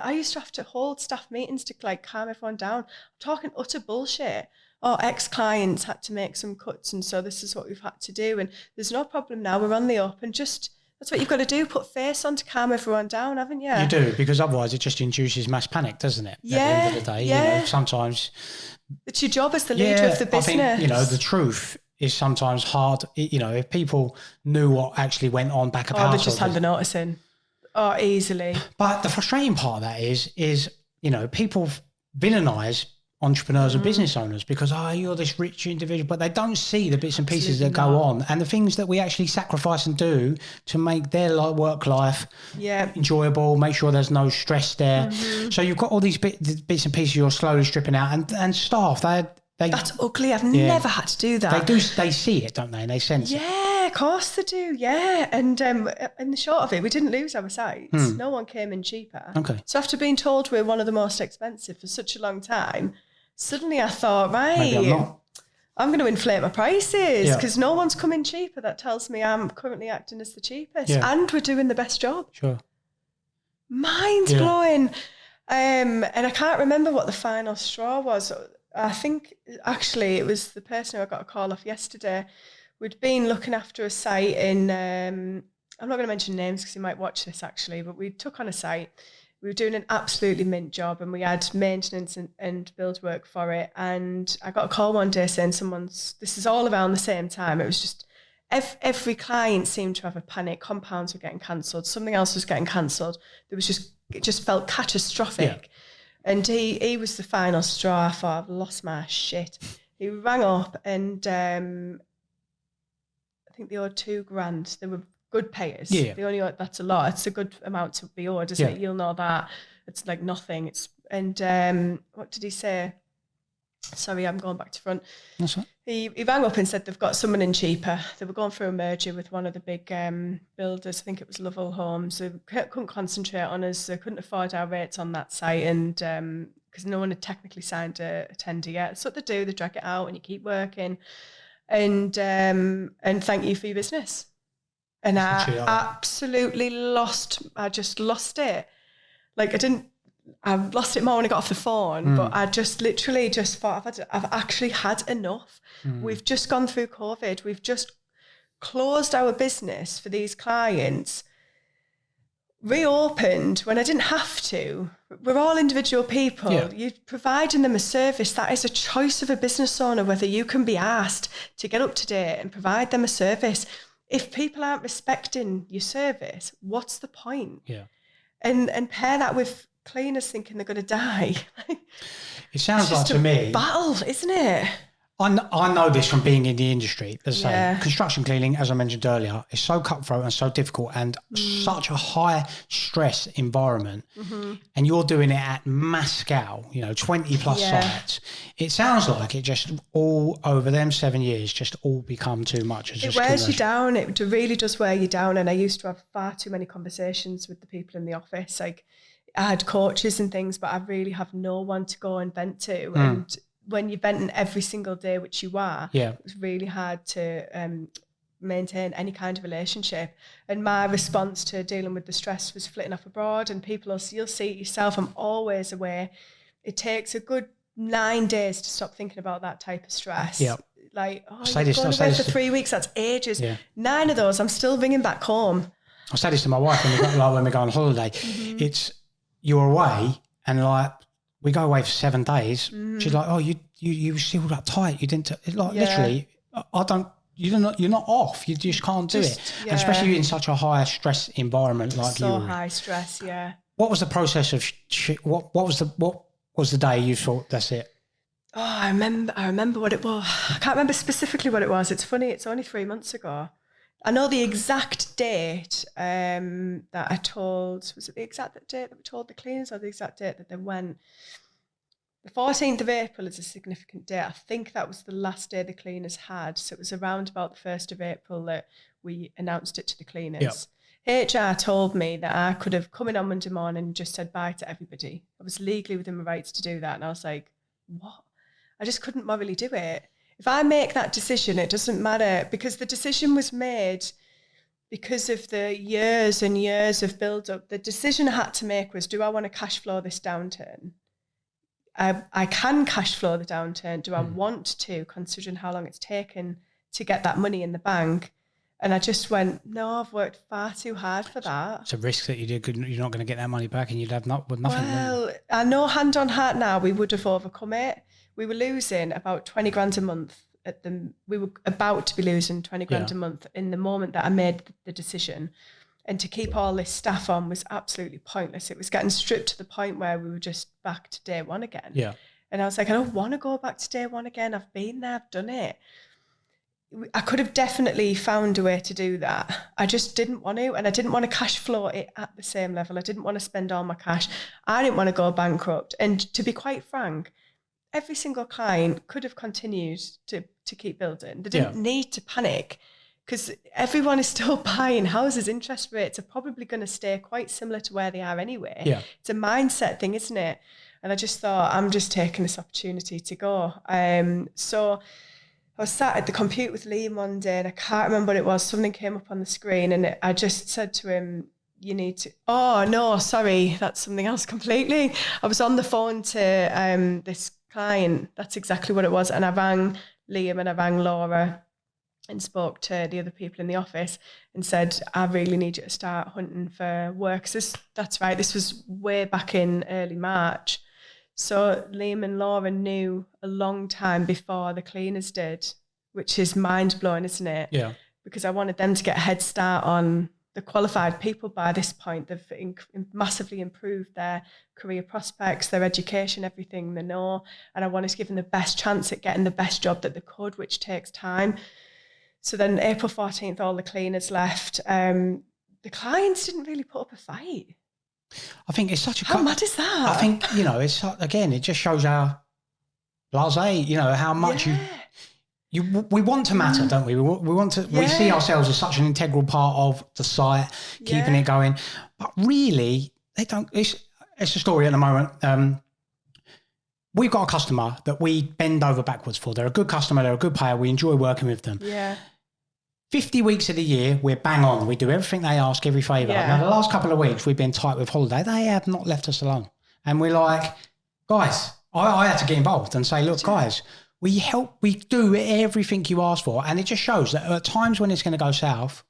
I used to have to hold staff meetings to like calm everyone down. I'm talking utter bullshit. Oh, ex-clients had to make some cuts, and so this is what we've had to do. And there's no problem now. We're on the up, and just that's what you've got to do. Put face on to calm everyone down, haven't you? You do, because otherwise it just induces mass panic, doesn't it? Yeah. At the end of the day, you know, sometimes it's your job as the leader of the business. I think, you know, the truth is sometimes hard. You know, if people knew what actually went on back of house, they just had the notice in. Oh, easily. But the frustrating part of that is you know, people villainize entrepreneurs and business owners because you're this rich individual, but they don't see the bits and pieces that go on and the things that we actually sacrifice and do to make their work life enjoyable, make sure there's no stress there. So you've got all these bits and pieces you're slowly stripping out, and staff, that's ugly. I've never had to do that. They see it, don't they? And they sense it. Yeah, of course they do. Yeah. And in the short of it, we didn't lose our sites. No one came in cheaper. Okay. So after being told we're one of the most expensive for such a long time, suddenly I thought, Maybe I'm going to inflate my prices because no one's coming cheaper. That tells me I'm currently acting as the cheapest and we're doing the best job. Sure. Mind blowing. And I can't remember what the final straw was. I think actually it was the person who I got a call off yesterday. We'd been looking after a site in, I'm not going to mention names because he might watch this actually, but we took on a site. We were doing an absolutely mint job and we had maintenance and build work for it. And I got a call one day saying this is all around the same time. It was just every client seemed to have a panic. Compounds were getting cancelled. Something else was getting cancelled. It just felt catastrophic. Yeah. And he was the final straw. I thought, I've lost my shit. He rang up and I think they owed $2,000. They were good payers. Yeah. They only owed, that's a lot. It's a good amount to be owed, isn't it? You'll know that. It's like nothing. What did he say? Sorry, I'm going back to front. That's right. He rang up and said they've got someone in cheaper. They were going through a merger with one of the big builders. I think it was Lovell Homes. They couldn't concentrate on us. They couldn't afford our rates on that site, and because no one had technically signed a tender yet. So what they do, they drag it out, and you keep working, and thank you for your business. And I absolutely I just lost it. Like I lost it more when I got off the phone, but I just literally just thought I've actually had enough. We've just gone through COVID. We've just closed our business for these clients, reopened when I didn't have to. We're all individual people. Yeah. You're providing them a service. That is a choice of a business owner, whether you can be asked to get up to date and provide them a service. If people aren't respecting your service, what's the point? Yeah. And pair that with cleaners thinking they're going to die. It sounds like to me battle, isn't it? I know this from being in the industry. Let's say construction cleaning, as I mentioned earlier, is so cutthroat and so difficult and such a high stress environment. And you're doing it at mass scale, 20 plus sites. It sounds like it just all over them 7 years just all become too much. It wears you down. It really does wear you down. And I used to have far too many conversations with the people in the office. Like I had coaches and things, but I really have no one to go and vent to. And when you're venting every single day, which you are, it's really hard to maintain any kind of relationship. And my response to dealing with the stress was flitting off abroad. And you'll see it yourself, I'm always away. It takes a good 9 days to stop thinking about that type of stress. Like, you're going away for 3 weeks, that's ages. 9 of those, I'm still ringing back home. I say this to my wife when we go on holiday. It's, you're away and like, we go away for 7 days. She's like, "Oh, you sealed up tight. You didn't literally. You're not off. You just can't do it, and especially in such a high stress environment like you. So high stress, yeah. What was the process of what was the day you thought that's it? Oh, I remember what it was. I can't remember specifically what it was. It's funny. It's only 3 months ago. I know the exact date that I told. Was it the exact date that we told the cleaners, or the exact date that they went? The 14th of April is a significant date. I think that was the last day the cleaners had. So it was around about the 1st of April that we announced it to the cleaners. HR told me that I could have come in on Monday morning and just said bye to everybody. I was legally within my rights to do that. And I was like, what? I just couldn't morally do it. If I make that decision, it doesn't matter, because the decision was made because of the years and years of build-up. The decision I had to make was, do I want to cash flow this downturn? I can cash flow the downturn. Do I want to, considering how long it's taken to get that money in the bank? And I just went, no, I've worked far too hard for that. It's a risk that you're not going to get that money back, and you'd have nothing. Well, I know hand on heart now we would have overcome it. We were losing about 20 grand a month we were about to be losing 20 grand a month in the moment that I made the decision. And to keep all this staff on was absolutely pointless. It was getting stripped to the point where we were just back to day one again. And I was like, I don't want to go back to day one again. I've been there, I've done it. I could have definitely found a way to do that. I just didn't want to, and I didn't want to cash flow it at the same level. I didn't want to spend all my cash. I didn't want to go bankrupt. And to be quite frank, every single client could have continued to keep building. They didn't need to panic, because everyone is still buying houses. Interest rates are probably going to stay quite similar to where they are anyway. It's a mindset thing, isn't it? And I just thought, I'm just taking this opportunity to go. So I was sat at the computer with Liam one day, and I can't remember what it was. Something came up on the screen, and I just said to him, you need to, oh no, sorry, that's something else completely. I was on the phone to this client. That's exactly what it was. And I rang Liam and I rang Laura and spoke to the other people in the office and said, I really need you to start hunting for work. That's right, this was way back in early March. So Liam and Laura knew a long time before the cleaners did, which is mind-blowing, isn't it? Yeah. Because I wanted them to get a head start on the qualified people by this point. They've massively improved their career prospects, their education, everything they know. And I wanted to give them the best chance at getting the best job that they could, which takes time. So then April 14th, all the cleaners left. The clients didn't really put up a fight. I think it's such a... How mad is that? I think, it's again, it just shows how blasé, how much we want to matter, don't we? We want to. We see ourselves as such an integral part of the site, keeping it going. But really, they don't. It's a story at the moment. We've got a customer that we bend over backwards for. They're a good customer. They're a good payer. We enjoy working with them. 50 weeks of the year, we're bang on. We do everything they ask, every favour. Now, the last couple of weeks, we've been tight with holiday. They have not left us alone. And we're like, guys, I had to get involved and say, look, guys, we do everything you ask for. And it just shows that at times when it's going to go south,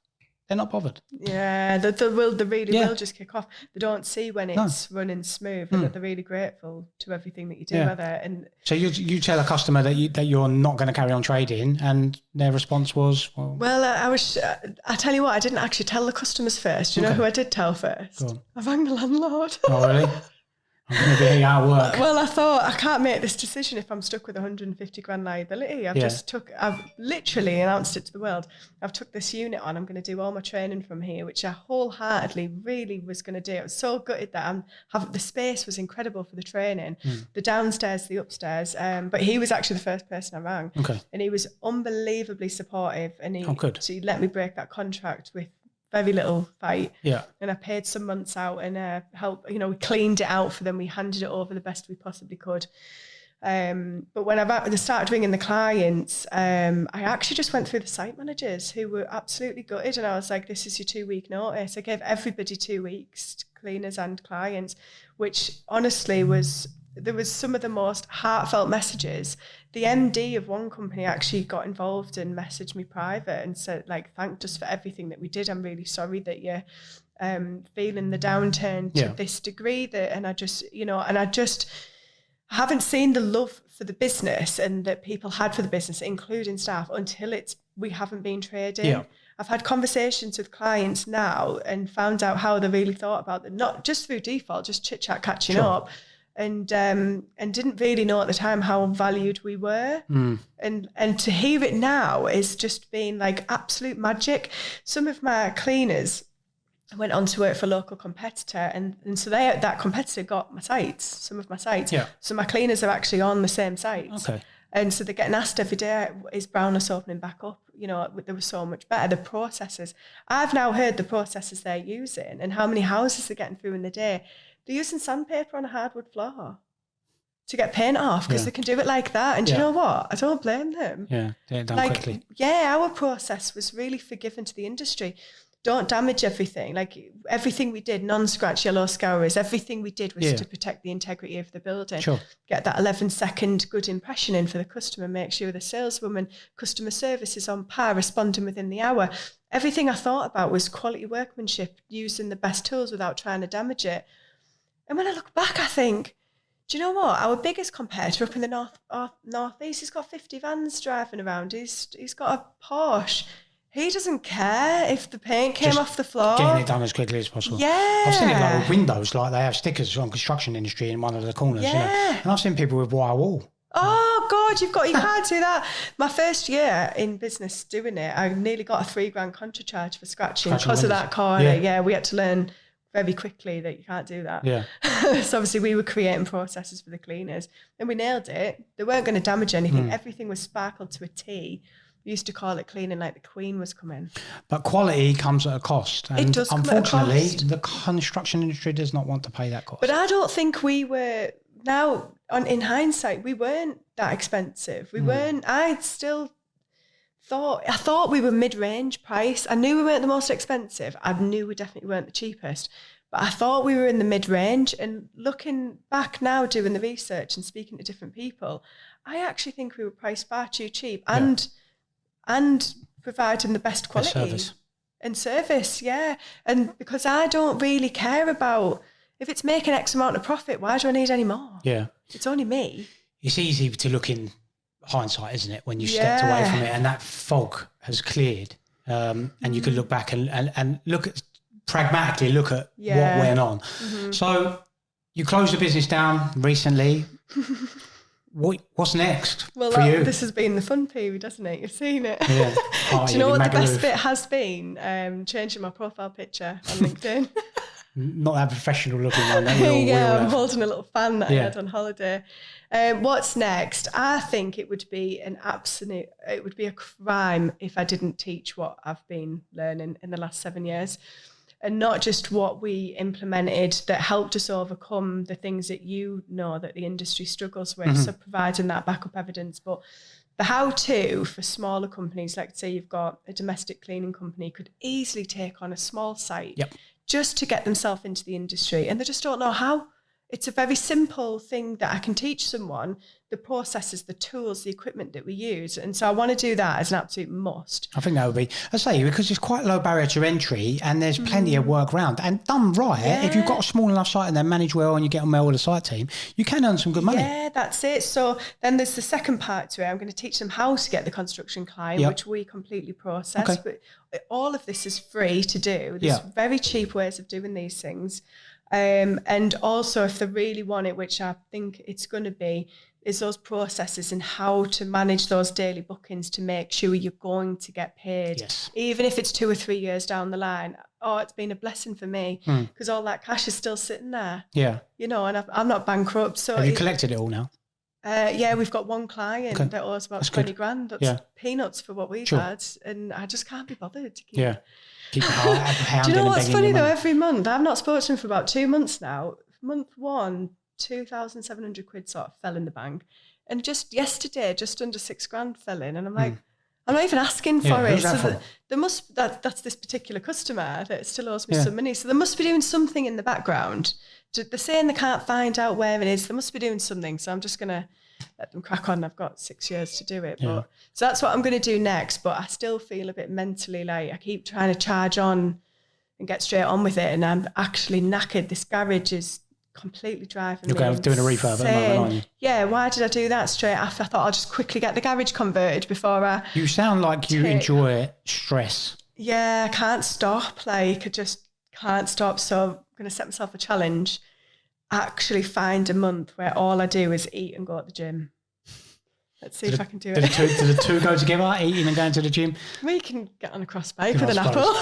they're not bothered. Yeah, they really will just kick off. They don't see when it's running smooth, and that they're really grateful to everything that you do with it. And so you tell a customer that you're not going to carry on trading, and their response was, well, I tell you what, I didn't actually tell the customers first. You know who I did tell first? Go on. I rang the landlord. Oh, really? I'm going to be out of work. Well, I thought, I can't make this decision if I'm stuck with 150 grand liability. I've literally announced it to the world. I've took this unit on. I'm going to do all my training from here, which I wholeheartedly really was going to do. I was so gutted that the space was incredible for the training, the downstairs, the upstairs. But he was actually the first person I rang. Okay. And he was unbelievably supportive. And so he let me break that contract with very little fight. Yeah. And I paid some months out and helped, we cleaned it out for them. We handed it over the best we possibly could. But when I started ringing the clients, I actually just went through the site managers who were absolutely gutted. And I was like, this is your 2-week notice. I gave everybody 2 weeks, cleaners and clients, which honestly there was some of the most heartfelt messages. The MD of one company actually got involved and messaged me private and said, thanked us for everything that we did. I'm really sorry that you're feeling the downturn to this degree. I haven't seen the love for the business and that people had for the business, including staff, until we haven't been trading. Yeah. I've had conversations with clients now and found out how they really thought about it, not just through default, just chit-chat, catching up. And didn't really know at the time how valued we were. And to hear it now is just been like absolute magic. Some of my cleaners went on to work for a local competitor, and so that competitor got some of my sites. Yeah. So my cleaners are actually on the same sites. Okay. And so they're getting asked every day, is Brownless opening back up? There was so much better. The processes. I've now heard the processes they're using and how many houses they're getting through in the day. They're using sandpaper on a hardwood floor to get paint off because they can do it like that. And do you know what? I don't blame them. Yeah, get it done quickly. Yeah, our process was really forgiving to the industry. Don't damage everything. Everything we did, non-scratch yellow scourers, everything we did was to protect the integrity of the building. Sure. Get that 11-second good impression in for the customer, make sure the saleswoman, customer service is on par, responding within the hour. Everything I thought about was quality workmanship, using the best tools without trying to damage it. And when I look back, I think, do you know what? Our biggest competitor up in the northeast, he's got 50 vans driving around. He's got a Porsche. He doesn't care if the paint came off the floor. Getting it done as quickly as possible. Yeah. I've seen it with windows, they have stickers on construction industry in one of the corners. Yeah. And I've seen people with wire wool. Oh God, you can't do that. My first year in business doing it, I nearly got a $3,000 contra charge for scratching because of that corner. Yeah, we had to learn very quickly that you can't do that. Yeah. So obviously we were creating processes for the cleaners and we nailed it. They weren't going to damage anything. Everything was sparkled to a T. We used to call it cleaning like the Queen was coming. But quality comes at a cost. And it does come at a cost. Unfortunately, the construction industry does not want to pay that cost. But I don't think we were, in hindsight, we weren't that expensive. We weren't, I thought we were mid-range price. I knew we weren't the most expensive. I knew we definitely weren't the cheapest. But I thought we were in the mid-range. And looking back now, doing the research and speaking to different people, I actually think we were priced far too cheap and providing the best quality and service. And because I don't really care about, if it's making X amount of profit, why do I need any more? Yeah. It's only me. It's easy to look in hindsight, isn't it, when you stepped away from it and that fog has cleared, and you can look back and look at pragmatically what went on. So you closed the business down recently. What's next for you? This has been the fun period, hasn't it? You've seen it. Yeah. Do you know what the best bit has been? Changing my profile picture on LinkedIn. Not that professional looking one. I'm holding a little fan that I had on holiday. What's next? I think it would be a crime if I didn't teach what I've been learning in the last 7 years. And not just what we implemented that helped us overcome the things that that the industry struggles with. So providing that backup evidence, but the how-to for smaller companies, like say you've got a domestic cleaning company, could easily take on a small site just to get themselves into the industry. And they just don't know how. It's a very simple thing that I can teach someone, the processes, the tools, the equipment that we use. And so I want to do that as an absolute must. I think that would be, I say, because it's quite low barrier to entry and there's plenty of work around. And done right, if you've got a small enough site and they're managed well and you get on well with the site team, you can earn some good money. Yeah, that's it. So then there's the second part to it. I'm going to teach them how to get the construction client, which we completely process. Okay. But all of this is free to do. There's very cheap ways of doing these things. And also if they really want it, which I think it's going to be, is those processes and how to manage those daily bookings to make sure you're going to get paid. Yes. Even if it's 2 or 3 years down the line. Oh, it's been a blessing for me because all that cash is still sitting there. Yeah. You know, and I'm not bankrupt. So have you collected it all now? Yeah, we've got one client that owes about 20 grand. That's peanuts for what we've had. And I just can't be bothered to keep. Yeah. Keep pounding. Do you know what's funny though? Every month, I've not spoken to him for about 2 months now. Month one, 2,700 quid sort of fell in the bank. And just yesterday, just under 6 grand fell in. And I'm like, I'm not even asking for it. So that's this particular customer that still owes me some money. So they must be doing something in the background. They're saying they can't find out where it is. They must be doing something. So I'm just going to let them crack on. I've got 6 years to do it. But so that's what I'm going to do next. But I still feel a bit mentally like I keep trying to charge on and get straight on with it. And I'm actually knackered. This garage is completely driving me insane. You're doing a refurb at the moment, aren't you? Yeah, why did I do that straight after? I thought I'll just quickly get the garage converted before I... You sound like you enjoy stress. Yeah, I can't stop. Like, I just can't stop. So I'm going to set myself a challenge. Actually find a month where all I do is eat and go to the gym. Let's see if I can do it. Do the two go together, eating and going to the gym? We can get on a cross bike with an apple.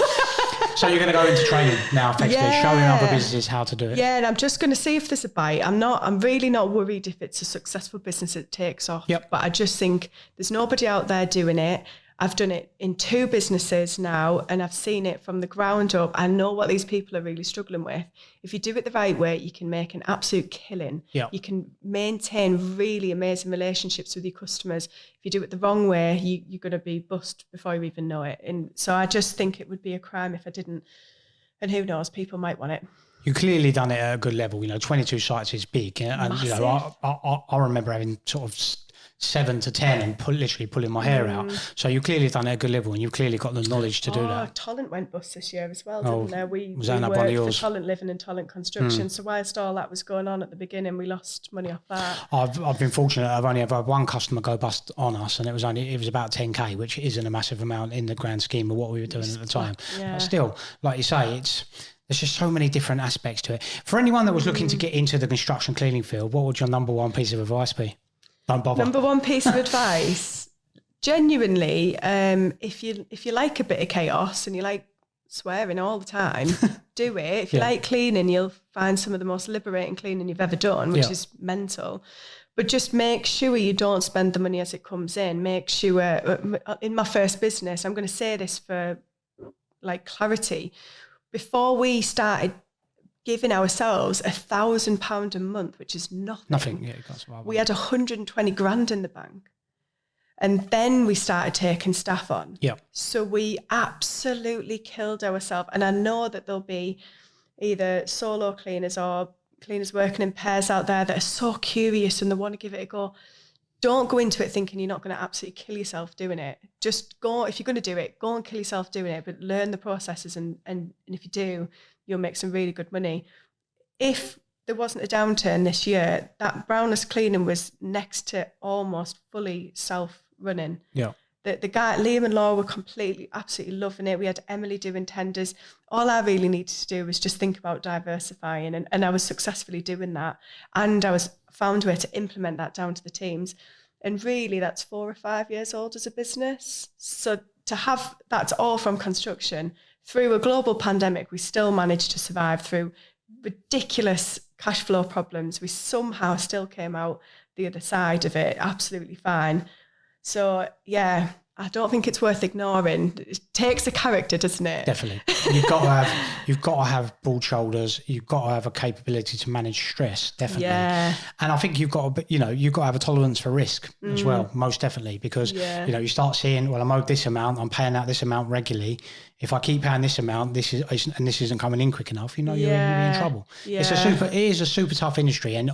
So you're going to go into training now, effectively, showing other businesses how to do it. Yeah, and I'm just going to see if there's a bite. I'm really not worried if it's a successful business that takes off. Yep. But I just think there's nobody out there doing it. I've done it in 2 businesses now and I've seen it from the ground up. I know what these people are really struggling with. If you do it the right way, you can make an absolute killing. Yep. You can maintain really amazing relationships with your customers. If you do it the wrong way, you're going to be bust before you even know it. And so I just think it would be a crime if I didn't. And who knows, people might want it. You clearly done it at a good level. 22 sites is big. And I remember having sort of 7 to 10 and literally pulling my hair out. So you clearly done it at a good level and you've clearly got the knowledge to do that. Talent went bust this year as well, didn't there? We was that one of yours? For Talent Living and Talent Construction. So whilst all that was going on at the beginning, we lost money off that. I've been fortunate. I've only ever had one customer go bust on us and it was about 10k, which isn't a massive amount in the grand scheme of what we were doing at the time. Yeah. But still, like you say, there's just so many different aspects to it. For anyone that was looking to get into the construction cleaning field, what would your number one piece of advice be? Don't bother. Number one piece of advice, genuinely, if you like a bit of chaos and you like swearing all the time, do it. If you like cleaning, you'll find some of the most liberating cleaning you've ever done, which is mental. But just make sure you don't spend the money as it comes in. Make sure, in my first business, I'm going to say this for like clarity, before we started giving ourselves £1,000 a month, which is nothing. Yeah, we had 120 grand in the bank. And then we started taking staff on. Yeah. So we absolutely killed ourselves. And I know that there'll be either solo cleaners or cleaners working in pairs out there that are so curious and they want to give it a go. Don't go into it thinking you're not going to absolutely kill yourself doing it. Just go, if you're going to do it, go and kill yourself doing it, but learn the processes. And if you do, you'll make some really good money. If there wasn't a downturn this year, that Brownless Cleaning was next to almost fully self-running. Yeah. The guy, Liam and Laura, were absolutely loving it. We had Emily doing tenders. All I really needed to do was just think about diversifying, and I was successfully doing that. And I found a way to implement that down to the teams. And really, that's 4 or 5 years old as a business. So to have, that's all from construction. Through a global pandemic, we still managed to survive through ridiculous cash flow problems. We somehow still came out the other side of it absolutely fine. So, yeah, I don't think it's worth ignoring. It takes a character, doesn't it? Definitely. You've got to have broad shoulders. You've got to have a capability to manage stress, definitely. Yeah. And I think you've got to have a tolerance for risk as well, most definitely, because you start seeing, well, I'm owed this amount, I'm paying out this amount regularly. If I keep paying this amount, this isn't coming in quick enough, you're in trouble. Yeah. It is a super tough industry, and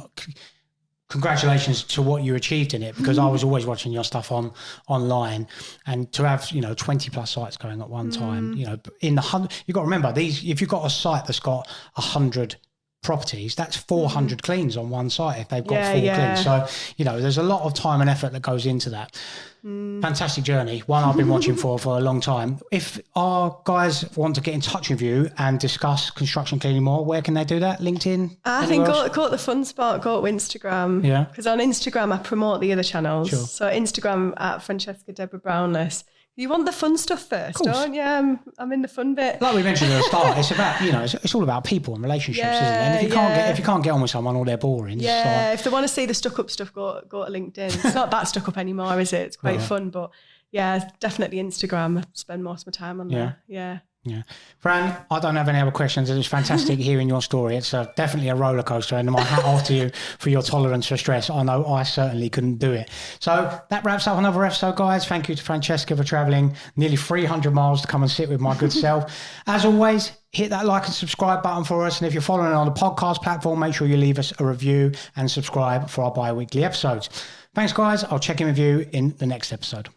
congratulations to what you achieved in it, because I was always watching your stuff online, and to have 20 plus sites going at one time, in the 100, you've got to remember these. If you've got a site that's got 100 properties, that's 400 cleans on one site if they've got 4 cleans. So, you know, there's a lot of time and effort that goes into that. Fantastic journey. One I've been watching for a long time. If our guys want to get in touch with you and discuss construction cleaning more, where can they do that? LinkedIn? I think go to the fun spot, go to Instagram. Yeah. Because on Instagram, I promote the other channels. Sure. So Instagram at Francesca Brownless. You want the fun stuff first, don't you? I'm in the fun bit. Like we mentioned at the start, it's about, you know, it's all about people and relationships, isn't it? And if you can't get on with someone or they're boring. Yeah, if they want to see the stuck up stuff, go to LinkedIn. It's not that stuck up anymore, is it? It's quite fun, but yeah, definitely Instagram. I spend most of my time on there. Yeah. Fran, I don't have any other questions. It's fantastic hearing your story. It's definitely a roller coaster, and my hat off to you for your tolerance for stress. I know I certainly couldn't do it. So that wraps up another episode, guys. Thank you to Francesca for traveling nearly 300 miles to come and sit with my good self. As always, hit that like and subscribe button for us. And if you're following on the podcast platform, make sure you leave us a review and subscribe for our bi-weekly episodes. Thanks, guys. I'll check in with you in the next episode.